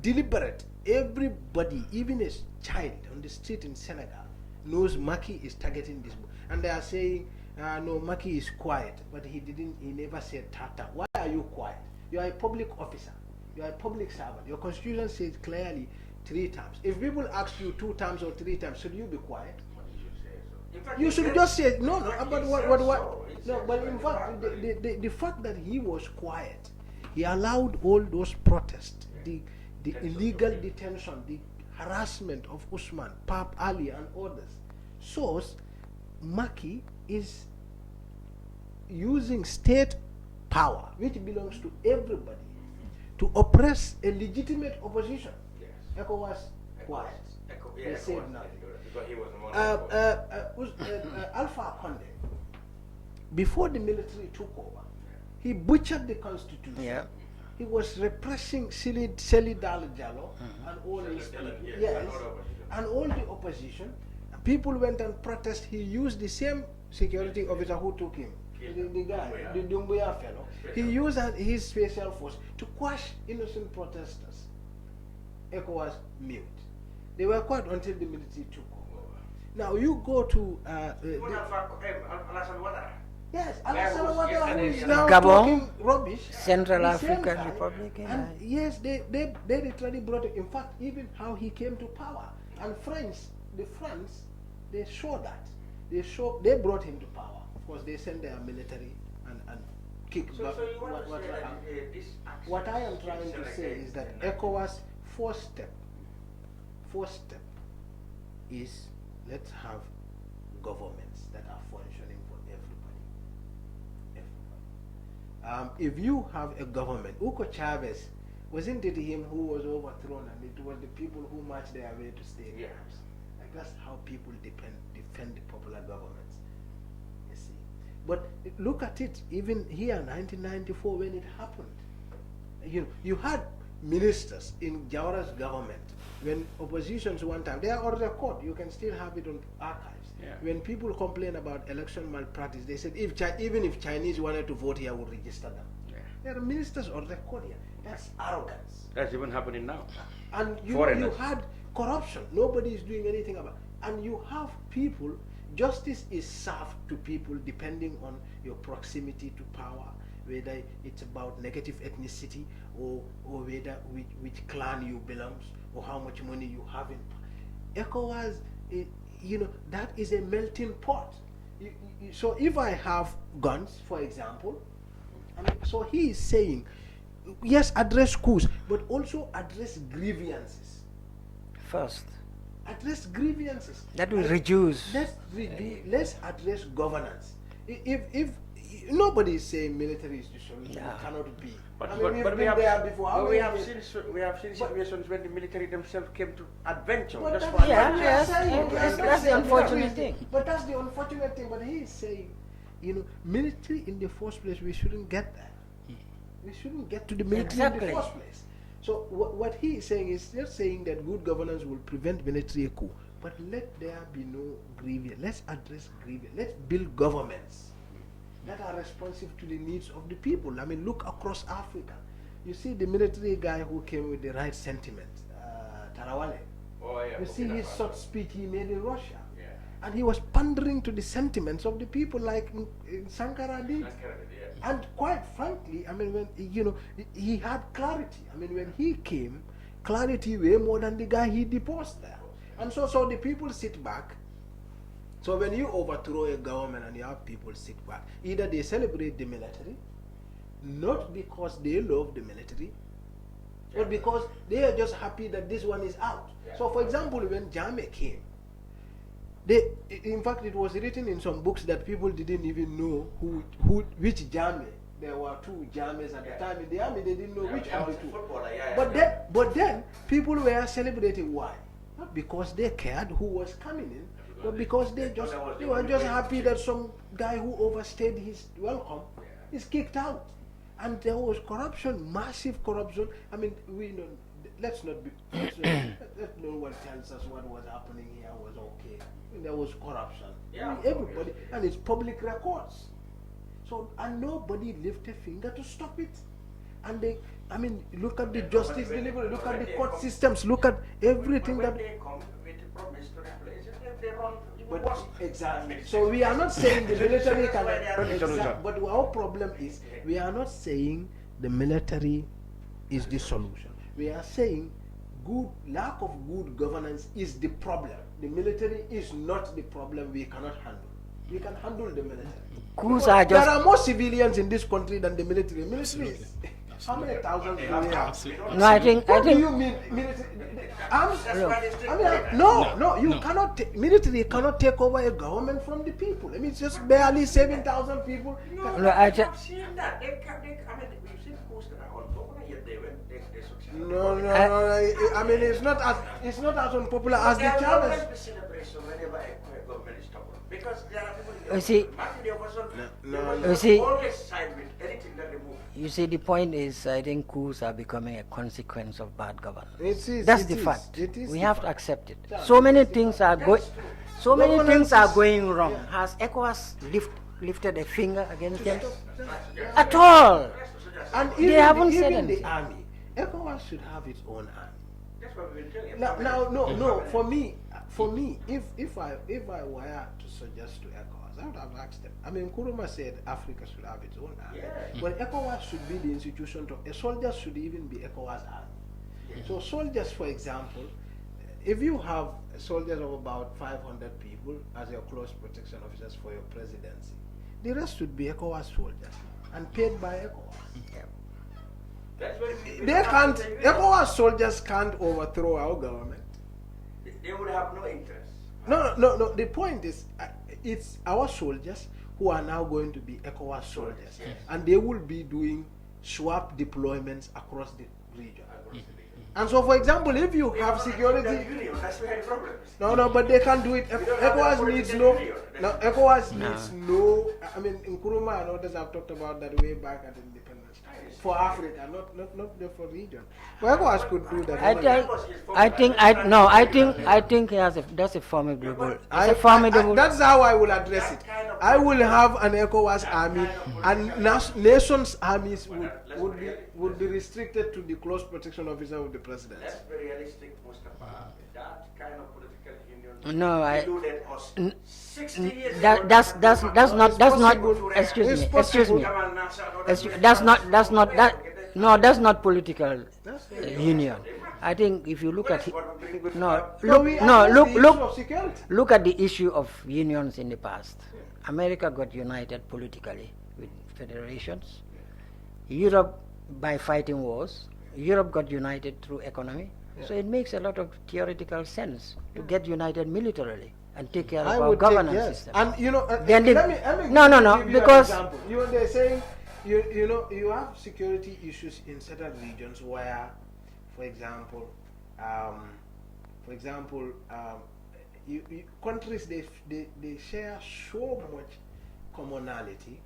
deliberate. Everybody, even a child on the street in Senegal, knows Macky is targeting this. And they are saying, no, Macky is quiet, but he never said Tata. Why are you quiet? You are a public officer. You are a public servant. Your constitution says clearly 3 times. If people ask you 2 times or 3 times, should you be quiet? You should just say no. But what? No, but in fact, the fact that he was quiet, he allowed all those protests, the illegal detention, the harassment of Usman, Pap Ali, and others, shows Macky is using state power, which belongs to everybody, to oppress a legitimate opposition. Yes. ECOWAS quiet. They said nothing. Because he was Alpha Conde, before the military took over, he butchered the constitution. Yeah. He was repressing Seli Dal Jallo and all his people. Yes, and all the opposition. People went and protested. He used the same security officer who took him, the guy, the Dumbuya fellow. He used his special force to quash innocent protesters. ECOWAS mute. They were quiet until the military took over. Now you go to yes, Alassane Ouattara, who is now Gabon, talking rubbish. Central the African same guy, Republic. and yes, they literally brought it. In fact, even how he came to power. And the French, they show that. They brought him to power. Of course, they sent their military and kicked back. What I am trying to say is that ECOWAS' first step is let's have governments that are functioning for everybody. If you have a government, Hugo Chavez, wasn't it him who was overthrown, and it was the people who marched their way to stadiums? Like that's how people defend the popular governments. You see, but look at it. Even here, 1994, when it happened, you had ministers in Jawara's government. When oppositions one time, they are on record. You can still have it on archives. Yeah. When people complain about election malpractice, they said even if Chinese wanted to vote here, would register them. Yeah. There are ministers on record here. That's arrogance. That's even happening now. And you had corruption. Nobody is doing anything about it. And you have people, justice is served to people depending on your proximity to power, whether it's about negative ethnicity or whether which clan you belong, or how much money you have in. ECOWAS, that is a melting pot. So if I have guns, for example, so he is saying, yes, address coups, but also address grievances. First. Address grievances. That will reduce. Let's address governance. If nobody is saying military is the solution, it cannot be. But we have seen situations when the military themselves came to adventure. But just that's the unfortunate thing. But that's the unfortunate thing. But he is saying, military in the first place, we shouldn't get there. We shouldn't get to the military in the first place. So what he is saying is just saying that good governance will prevent military coup. But let there be no grievance. Let's address grievance. Let's build governments that are responsive to the needs of the people. I mean, look across Africa. You see the military guy who came with the right sentiment, Tarawale. Oh, yeah, you see his short speech he made in Russia. Yeah. And he was pandering to the sentiments of the people like Sankara did. And quite frankly, I mean, when he had clarity. I mean, when he came, clarity way more than the guy he deposed there. And so the people sit back. So when you overthrow a government and you have people sit back, either they celebrate the military, not because they love the military, but because they are just happy that this one is out. So for example, when Jammeh came, in fact it was written in some books that people didn't even know which Jammeh. There were two Jammehs at the time in the army, they didn't know which of the two. But then people were celebrating. Why? Not because they cared who was coming in, but because they were just happy that some guy who overstayed his welcome is kicked out. And there was corruption, massive corruption. I mean, let no one tells us what was happening here was okay. There was corruption. Everybody, and it's public records. So, and nobody lifted a finger to stop it. And look at the justice delivery, look at the court systems, look at everything that. But exactly. So we are not saying the military can. But our problem is we are not saying the military is the solution. We are saying lack of good governance is the problem. The military is not the problem. We cannot handle. We can handle the military. There are more civilians in this country than the military. Military is how many thousands do we have? No, I think. What do you mean military? You cannot. Military cannot take over a government from the people. I mean, it's just barely 7,000 people. No, I've seen that. We've seen coups that are on top of it. They No, I mean, it's not as unpopular as the Chavez. There is celebration whenever a government is troubled. Because there are people in You see, you see, always side with anything that they move. you see, the point is, I think coups are becoming a consequence of bad governance. That's the fact. We have to accept it. So many things are going. So many things are going wrong. Has ECOWAS lifted a finger against them? At all. And they haven't said even anything. the army. ECOWAS should have its own army. That's what we've been telling you. No. For me, if I were to suggest to ECOWAS, I would have asked them. I mean, Nkrumah said Africa should have its own army. Yeah. But ECOWAS should be the institution to. Soldiers should even be ECOWAS army. Yeah. So soldiers, for example, if you have soldiers of about 500 people as your close protection officers for your presidency, the rest should be ECOWAS soldiers and paid by ECOWAS. Yeah. They can't. ECOWAS soldiers can't overthrow our government. They would have no interest. No. The point is, it's our soldiers who are now going to be ECOWAS soldiers, and they will be doing swap deployments across the region. And so, for example, if you have security, that's where the problem is. no, but they can't do it. ECOWAS needs no. ECOWAS needs no. I mean, Nkrumah and others have talked about that way back at independence for Africa, not for region. But ECOWAS could do that. I think that's a formidable. That's how I will address it. I will have an ECOWAS army, and nations' armies would be restricted to the close protection officer of the president. That's very realistic, Mustapha. That kind of political union. No, eluded us 60 years. That's not. Excuse me. That's not political union. I think if you look at look at the issue of unions in the past. America got united politically with federations. Europe by fighting wars. Europe got united through economy. So it makes a lot of theoretical sense to get united militarily and take care of our governance system. And you know, then because they're saying you have security issues in certain regions where, for example, countries they share so much commonality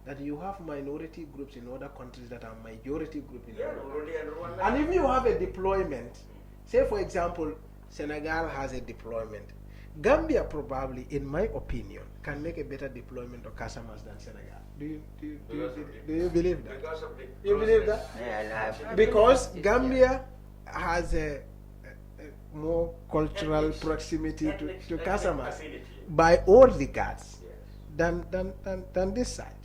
that you have minority groups in other countries that are majority group in other countries. And if you have a deployment, say for example, Senegal has a deployment, Gambia probably, in my opinion, can make a better deployment of Casamas than Senegal. Do you believe that? You believe that? Yeah, because Gambia has a more cultural proximity to Casamas by all regards than this side.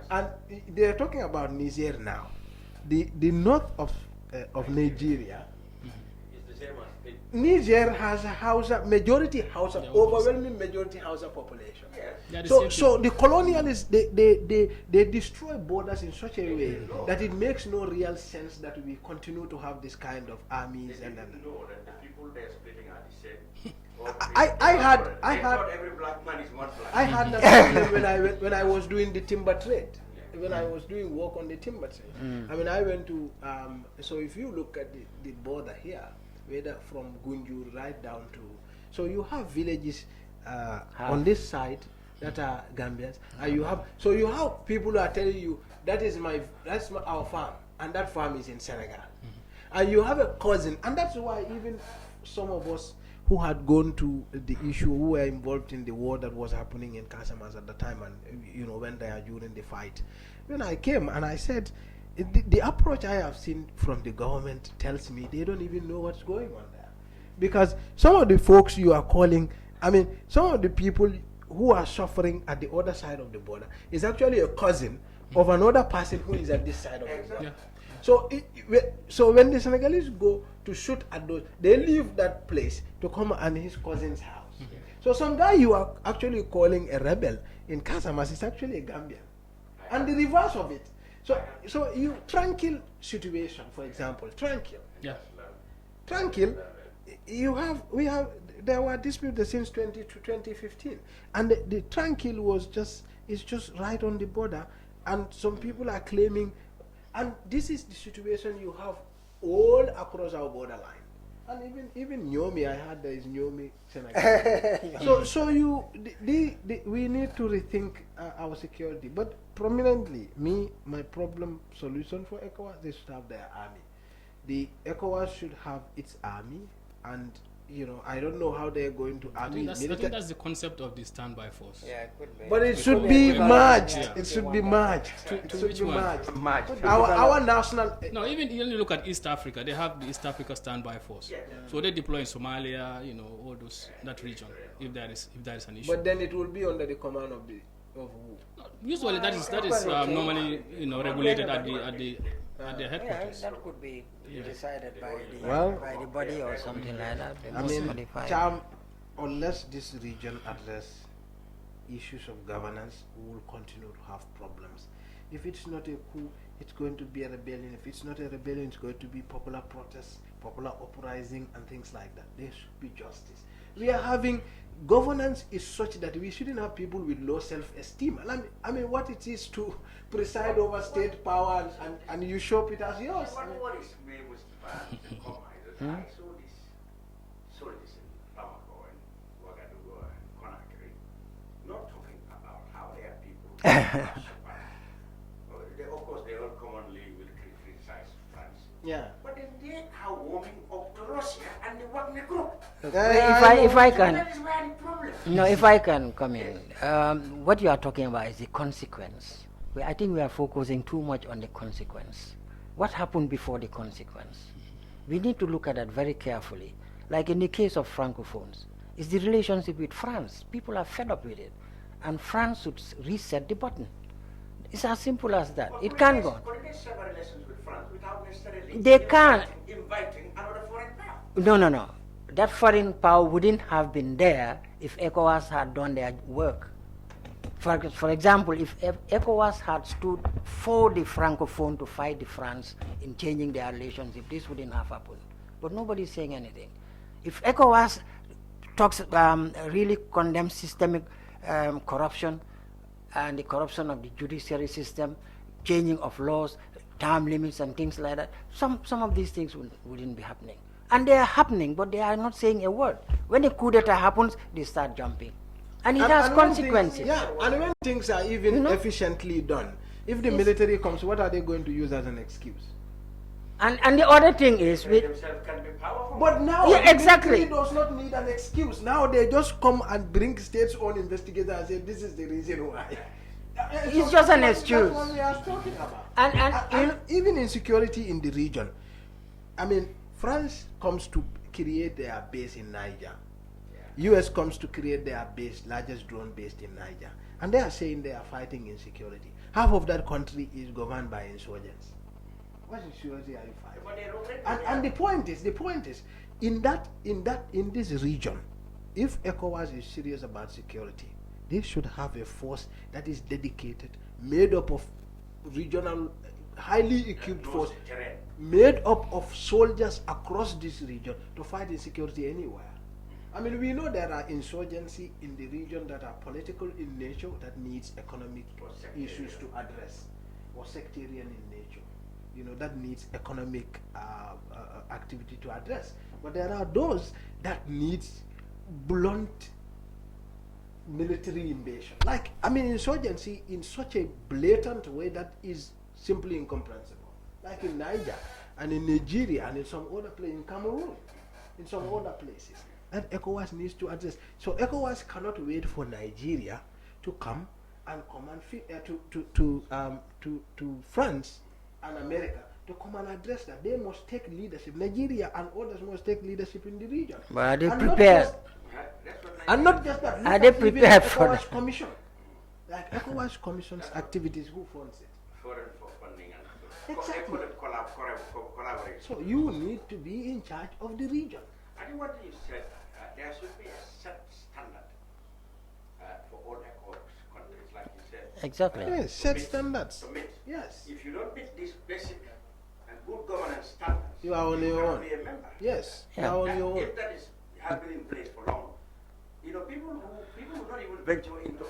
And they're talking about Niger now. The north of Nigeria, Niger has a Hausa, overwhelming majority Hausa population. So the colonialists, they destroy borders in such a way that it makes no real sense that we continue to have this kind of armies and then. I had that when I was doing the timber trade, when I was doing work on the timber trade. I mean, I went to so if you look at the border here, whether from Gunjur right down to, so you have villages on this side that are Gambians, and you have people who are telling you that's our farm, and that farm is in Senegal, and you have a cousin, and that's why even some of us who had gone to the issue, who were involved in the war that was happening in Casamance at the time, and when they are during the fight, when I came and I said, the approach I have seen from the government tells me they don't even know what's going on there, because some of the folks you are calling, I mean, some of the people who are suffering at the other side of the border is actually a cousin of another person who is at this side of the border. So when the Senegalese go to shoot at those, they leave that place to come and his cousin's house. So some guy you are actually calling a rebel in Casamance is actually a Gambian, and the reverse of it. So you tranquil situation, for example, tranquil. There were disputes since 2015, and the tranquil is just right on the border, and some people are claiming, and this is the situation you have all across our borderline. And even Nyomi, I heard there is Nyomi Senegal. so we need to rethink our security. But prominently, my problem solution for ECOWAS, they should have their army. The ECOWAS should have its army, and I don't know how they're going to army. I think that's the concept of the standby force. Yeah, it could be. But it should be merged. Yeah. It should be merged. To which one? Our national. No, even you look at East Africa, they have the East Africa standby force. So they deploy in Somalia, all that region, if there is an issue. But then it will be under the command of who? Usually that is normally regulated at the headquarters. Yeah, that could be decided by the body or something like that. Unless this region address issues of governance, we will continue to have problems. If it's not a coup, it's going to be a rebellion. If it's not a rebellion, it's going to be popular protests, popular uprising, and things like that. There should be justice. We are having governance is such that we shouldn't have people with low self-esteem. I mean, what it is to preside over state power and usurp it as yours. What is me, Mustapha, I saw this in Bamako and Ouagadougou and Conakry, not talking about how their people of course, they all commonly will criticize France. Yeah. But then they are warming up to Russia and the Wagner Group. If I can, that is where the problem. No, if I can come in, what you are talking about is the consequence. I think we are focusing too much on the consequence. What happened before the consequence? We need to look at that very carefully. Like in the case of Francophones, it's the relationship with France. People are fed up with it, and France should reset the button. It's as simple as that. It can go. Could they sever relations with France without necessarily They can't. inviting another foreign power? No. That foreign power wouldn't have been there if ECOWAS had done their work. For example, if ECOWAS had stood for the Francophone to fight the France in changing their relationship, this wouldn't have happened. But nobody's saying anything. If ECOWAS really condemns systemic corruption and the corruption of the judiciary system, changing of laws, term limits and things like that, some of these things wouldn't be happening. And they are happening, but they are not saying a word. When a coup d'etat happens, they start jumping. And it has consequences. And when things are even efficiently done, if the military comes, what are they going to use as an excuse? And the other thing is, but now yeah, exactly. The military does not need an excuse. Now they just come and bring states-owned investigators and say this is the reason why. It's just an excuse. That's what we are talking about. And even insecurity in the region. I mean, France comes to create their base in Niger. US comes to create their base, largest drone based in Niger. And they are saying they are fighting insecurity. Half of that country is governed by insurgents. What insecurity are you fighting? And the point is, in this region, if ECOWAS is serious about security, they should have a force that is dedicated, made up of regional, highly equipped force, made up of soldiers across this region to fight insecurity anywhere. I mean, we know there are insurgency in the region that are political in nature that needs economic issues to address, or sectarian in nature. That needs economic activity to address. But there are those that needs blunt military invasion. Insurgency in such a blatant way that is simply incomprehensible. Like in Niger, and in Nigeria, and in some other place, in Cameroon, in some other places. That ECOWAS needs to address. So ECOWAS cannot wait for Nigeria to come and to France and America to come and address that. They must take leadership. Nigeria and others must take leadership in the region. But are they prepared? And not just that. Are they prepared for that? Commission. Like ECOWAS Commission's activities, who funds it? Foreign funding and Exactly. collaboration. So you need to be in charge of the region. I think what you said, there should be a set standard for all ECOWAS countries, like you said. Exactly. Yes, set standards. Submit. Yes. If you don't meet these basic and good governance standards, You are on your own. be a member. Yes, Yeah. you are on your own. If that has been in place for long, people who not even venture into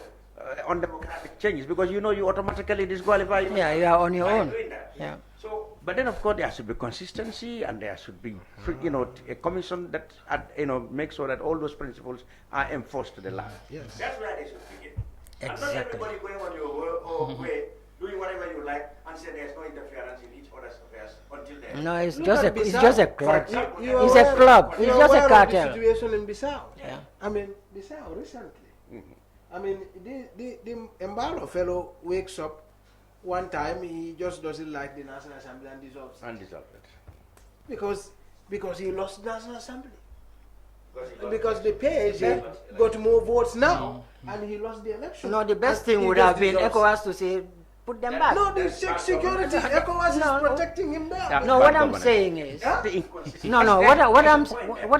undemocratic changes because you automatically disqualify yourself Yeah, you are on your by own. doing that. Yeah. So But then, of course, there should be consistency, and there should be, a commission that, makes sure that all those principles are enforced to the land. Yes. That's where they should begin. Exactly. And not everybody going on your way, doing whatever you like, and say there's no interference in each other's affairs until then. No, it's just a club. It's You're a club. It's just a aware of cartel. the situation in Bissau. Yeah. I mean, Bissau recently. I mean, the Mbalo fellow wakes up one time, he just doesn't like the National Assembly and dissolves it. Because he lost the National Assembly. Because the PAG got more votes now, and he lost the election. No, the best And thing he would just have been dissolves. ECOWAS to say, put them back. No, the security, ECOWAS is protecting him there. No, what I'm saying is, what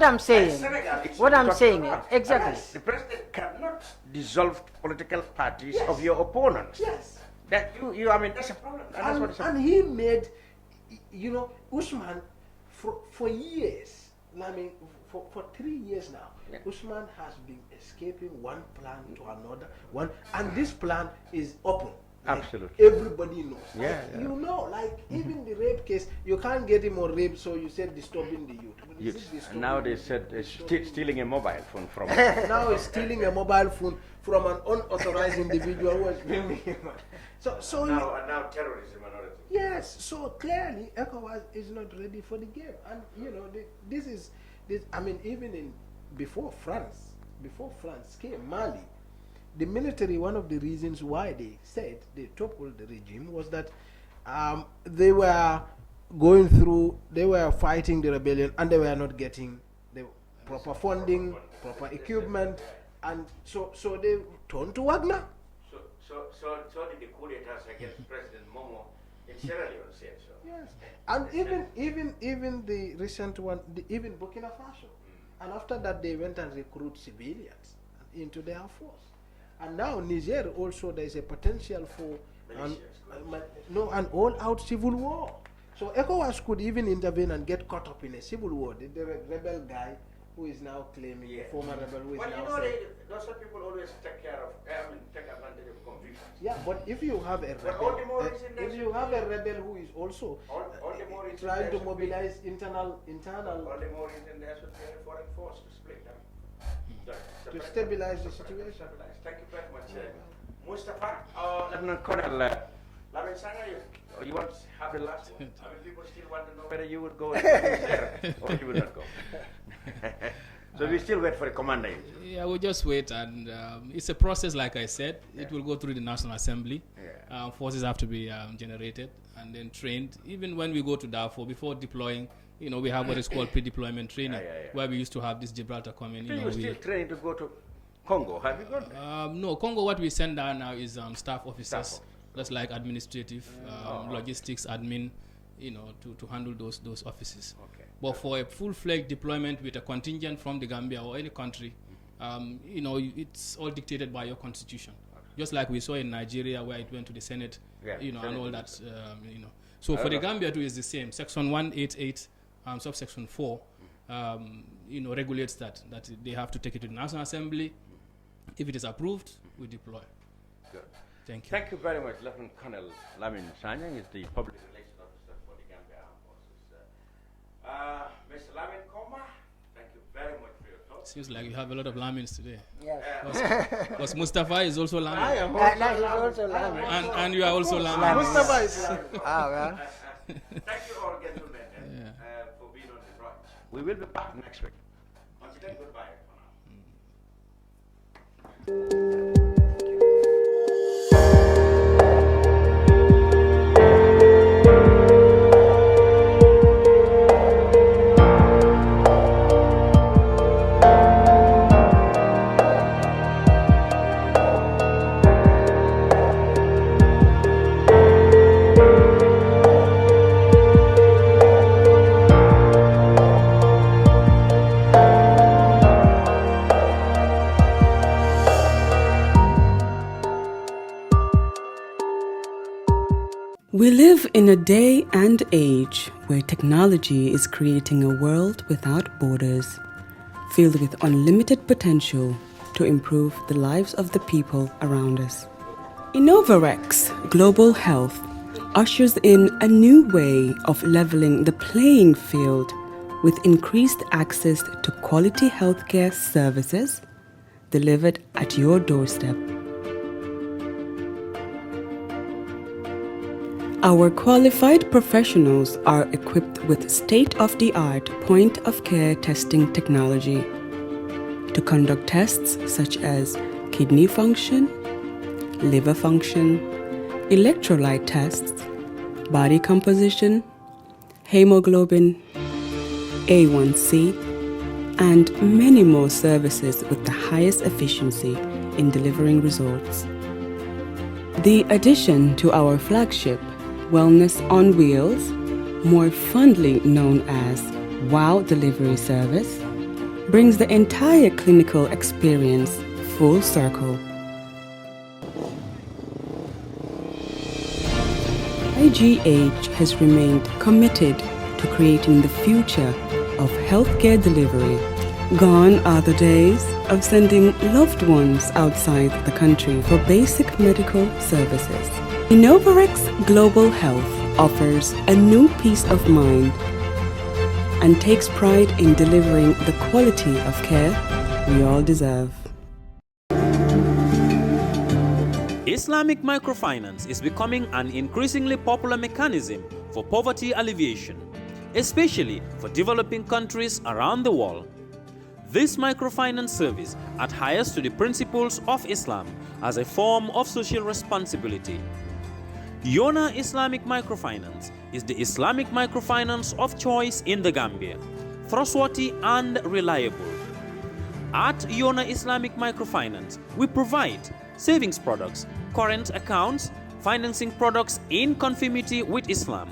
I'm saying is, exactly. The president cannot dissolve political parties of your opponents. Yes. That I mean, that's a problem. And, that's what and he made, Usman, for years, I mean, for 3 years now, Usman has been escaping one plan to another, and this plan is open. Absolutely. Everybody knows. Yeah, Even the rape case, you can't get him on rape, so you said disturbing the youth. And now they said stealing a mobile phone from Now he's stealing a mobile phone from an unauthorized individual who has been him. Now terrorism and other things. Yes, so clearly ECOWAS is not ready for the game. And even before France came, Mali, the military, one of the reasons why they said they toppled the regime was that they were fighting the rebellion, and they were not getting the proper funding, proper equipment, and so they turned to Wagner. So did the coup d'etats against President Momo in Sierra Leone said so. Yes, and even the recent one, even Burkina Faso, and after that they went and recruit civilians into their force, and now Niger also there is a potential for an all-out civil war. So ECOWAS could even intervene and get caught up in a civil war. The rebel guy who is now claiming, the former rebel who is now saying. Those people always take advantage of confusion. Yeah, but if you have a rebel, who is also trying to mobilize internal. All the more reason there should be a foreign force to split them. To stabilize the situation. Thank you very much, Mustapha. Lieutenant Colonel Lamin, you want to have the last one? People still want to know whether you would go there or you will not go. So we still wait for the commander. Yeah, we'll just wait, and it's a process, like I said. It will go through the National Assembly. Forces have to be generated and then trained. Even when we go to Darfur, before deploying, we have what is called pre-deployment training, where we used to have this Gibraltar coming. So you still trained to go to Congo? Have you gone? No, Congo. What we send down now is staff officers. That's like administrative, logistics, admin, to handle those offices. Okay. But for a full-fledged deployment with a contingent from the Gambia or any country, it's all dictated by your constitution. Okay. Just like we saw in Nigeria, where it went to the Senate, and all that, So for the Gambia too, is the same. Section 188, subsection 4, regulates that they have to take it to the National Assembly. If it is approved, we deploy. Good. Thank you. Thank you very much, Lieutenant Colonel Lamin. Sanyang is the public relations officer for the Gambia Armed Forces. Mr. Lamin Koma, thank you very much for your talk. Seems like you have a lot of Lamins today. Yes. Because Mustapha is also Lamin. I am also Lamin. And you are also Lamin. Mustafa is Lamin. Well. Thank you all, gentlemen, for being on the brunch. We will be back next week. Once again, goodbye for now. We live in a day and age where technology is creating a world without borders, filled with unlimited potential to improve the lives of the people around us. Innovarex Global Health ushers in a new way of leveling the playing field with increased access to quality healthcare services delivered at your doorstep. Our qualified professionals are equipped with state-of-the-art point-of-care testing technology to conduct tests such as kidney function, liver function, electrolyte tests, body composition, hemoglobin, A1C, and many more services with the highest efficiency in delivering results. The addition to our flagship, Wellness on Wheels, more fondly known as WOW Delivery Service, brings the entire clinical experience full circle. IGH has remained committed to creating the future of healthcare delivery. Gone are the days of sending loved ones outside the country for basic medical services. Innovarex Global Health offers a new peace of mind and takes pride in delivering the quality of care we all deserve. Islamic microfinance is becoming an increasingly popular mechanism for poverty alleviation, especially for developing countries around the world. This microfinance service adheres to the principles of Islam as a form of social responsibility. Yona Islamic Microfinance is the Islamic microfinance of choice in the Gambia, trustworthy and reliable. At Yona Islamic Microfinance, we provide savings products, current accounts, financing products in conformity with Islam.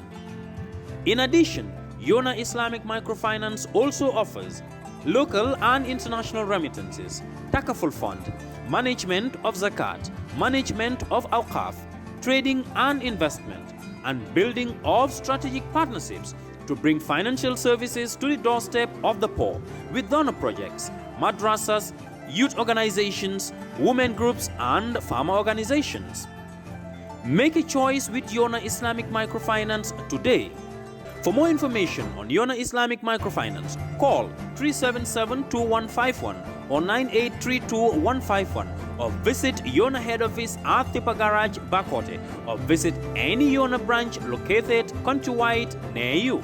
In addition, Yona Islamic Microfinance also offers local and international remittances, takaful fund, management of zakat, management of awqaf, trading and investment, and building of strategic partnerships to bring financial services to the doorstep of the poor with donor projects, madrasas, youth organizations, women groups, and farmer organizations. Make a choice with Yona Islamic Microfinance today. For more information on Yona Islamic Microfinance, call 377-2151 or 9832-151 or visit Yona head office at Tipa Garage, Bakote, or visit any Yona branch located countrywide near you.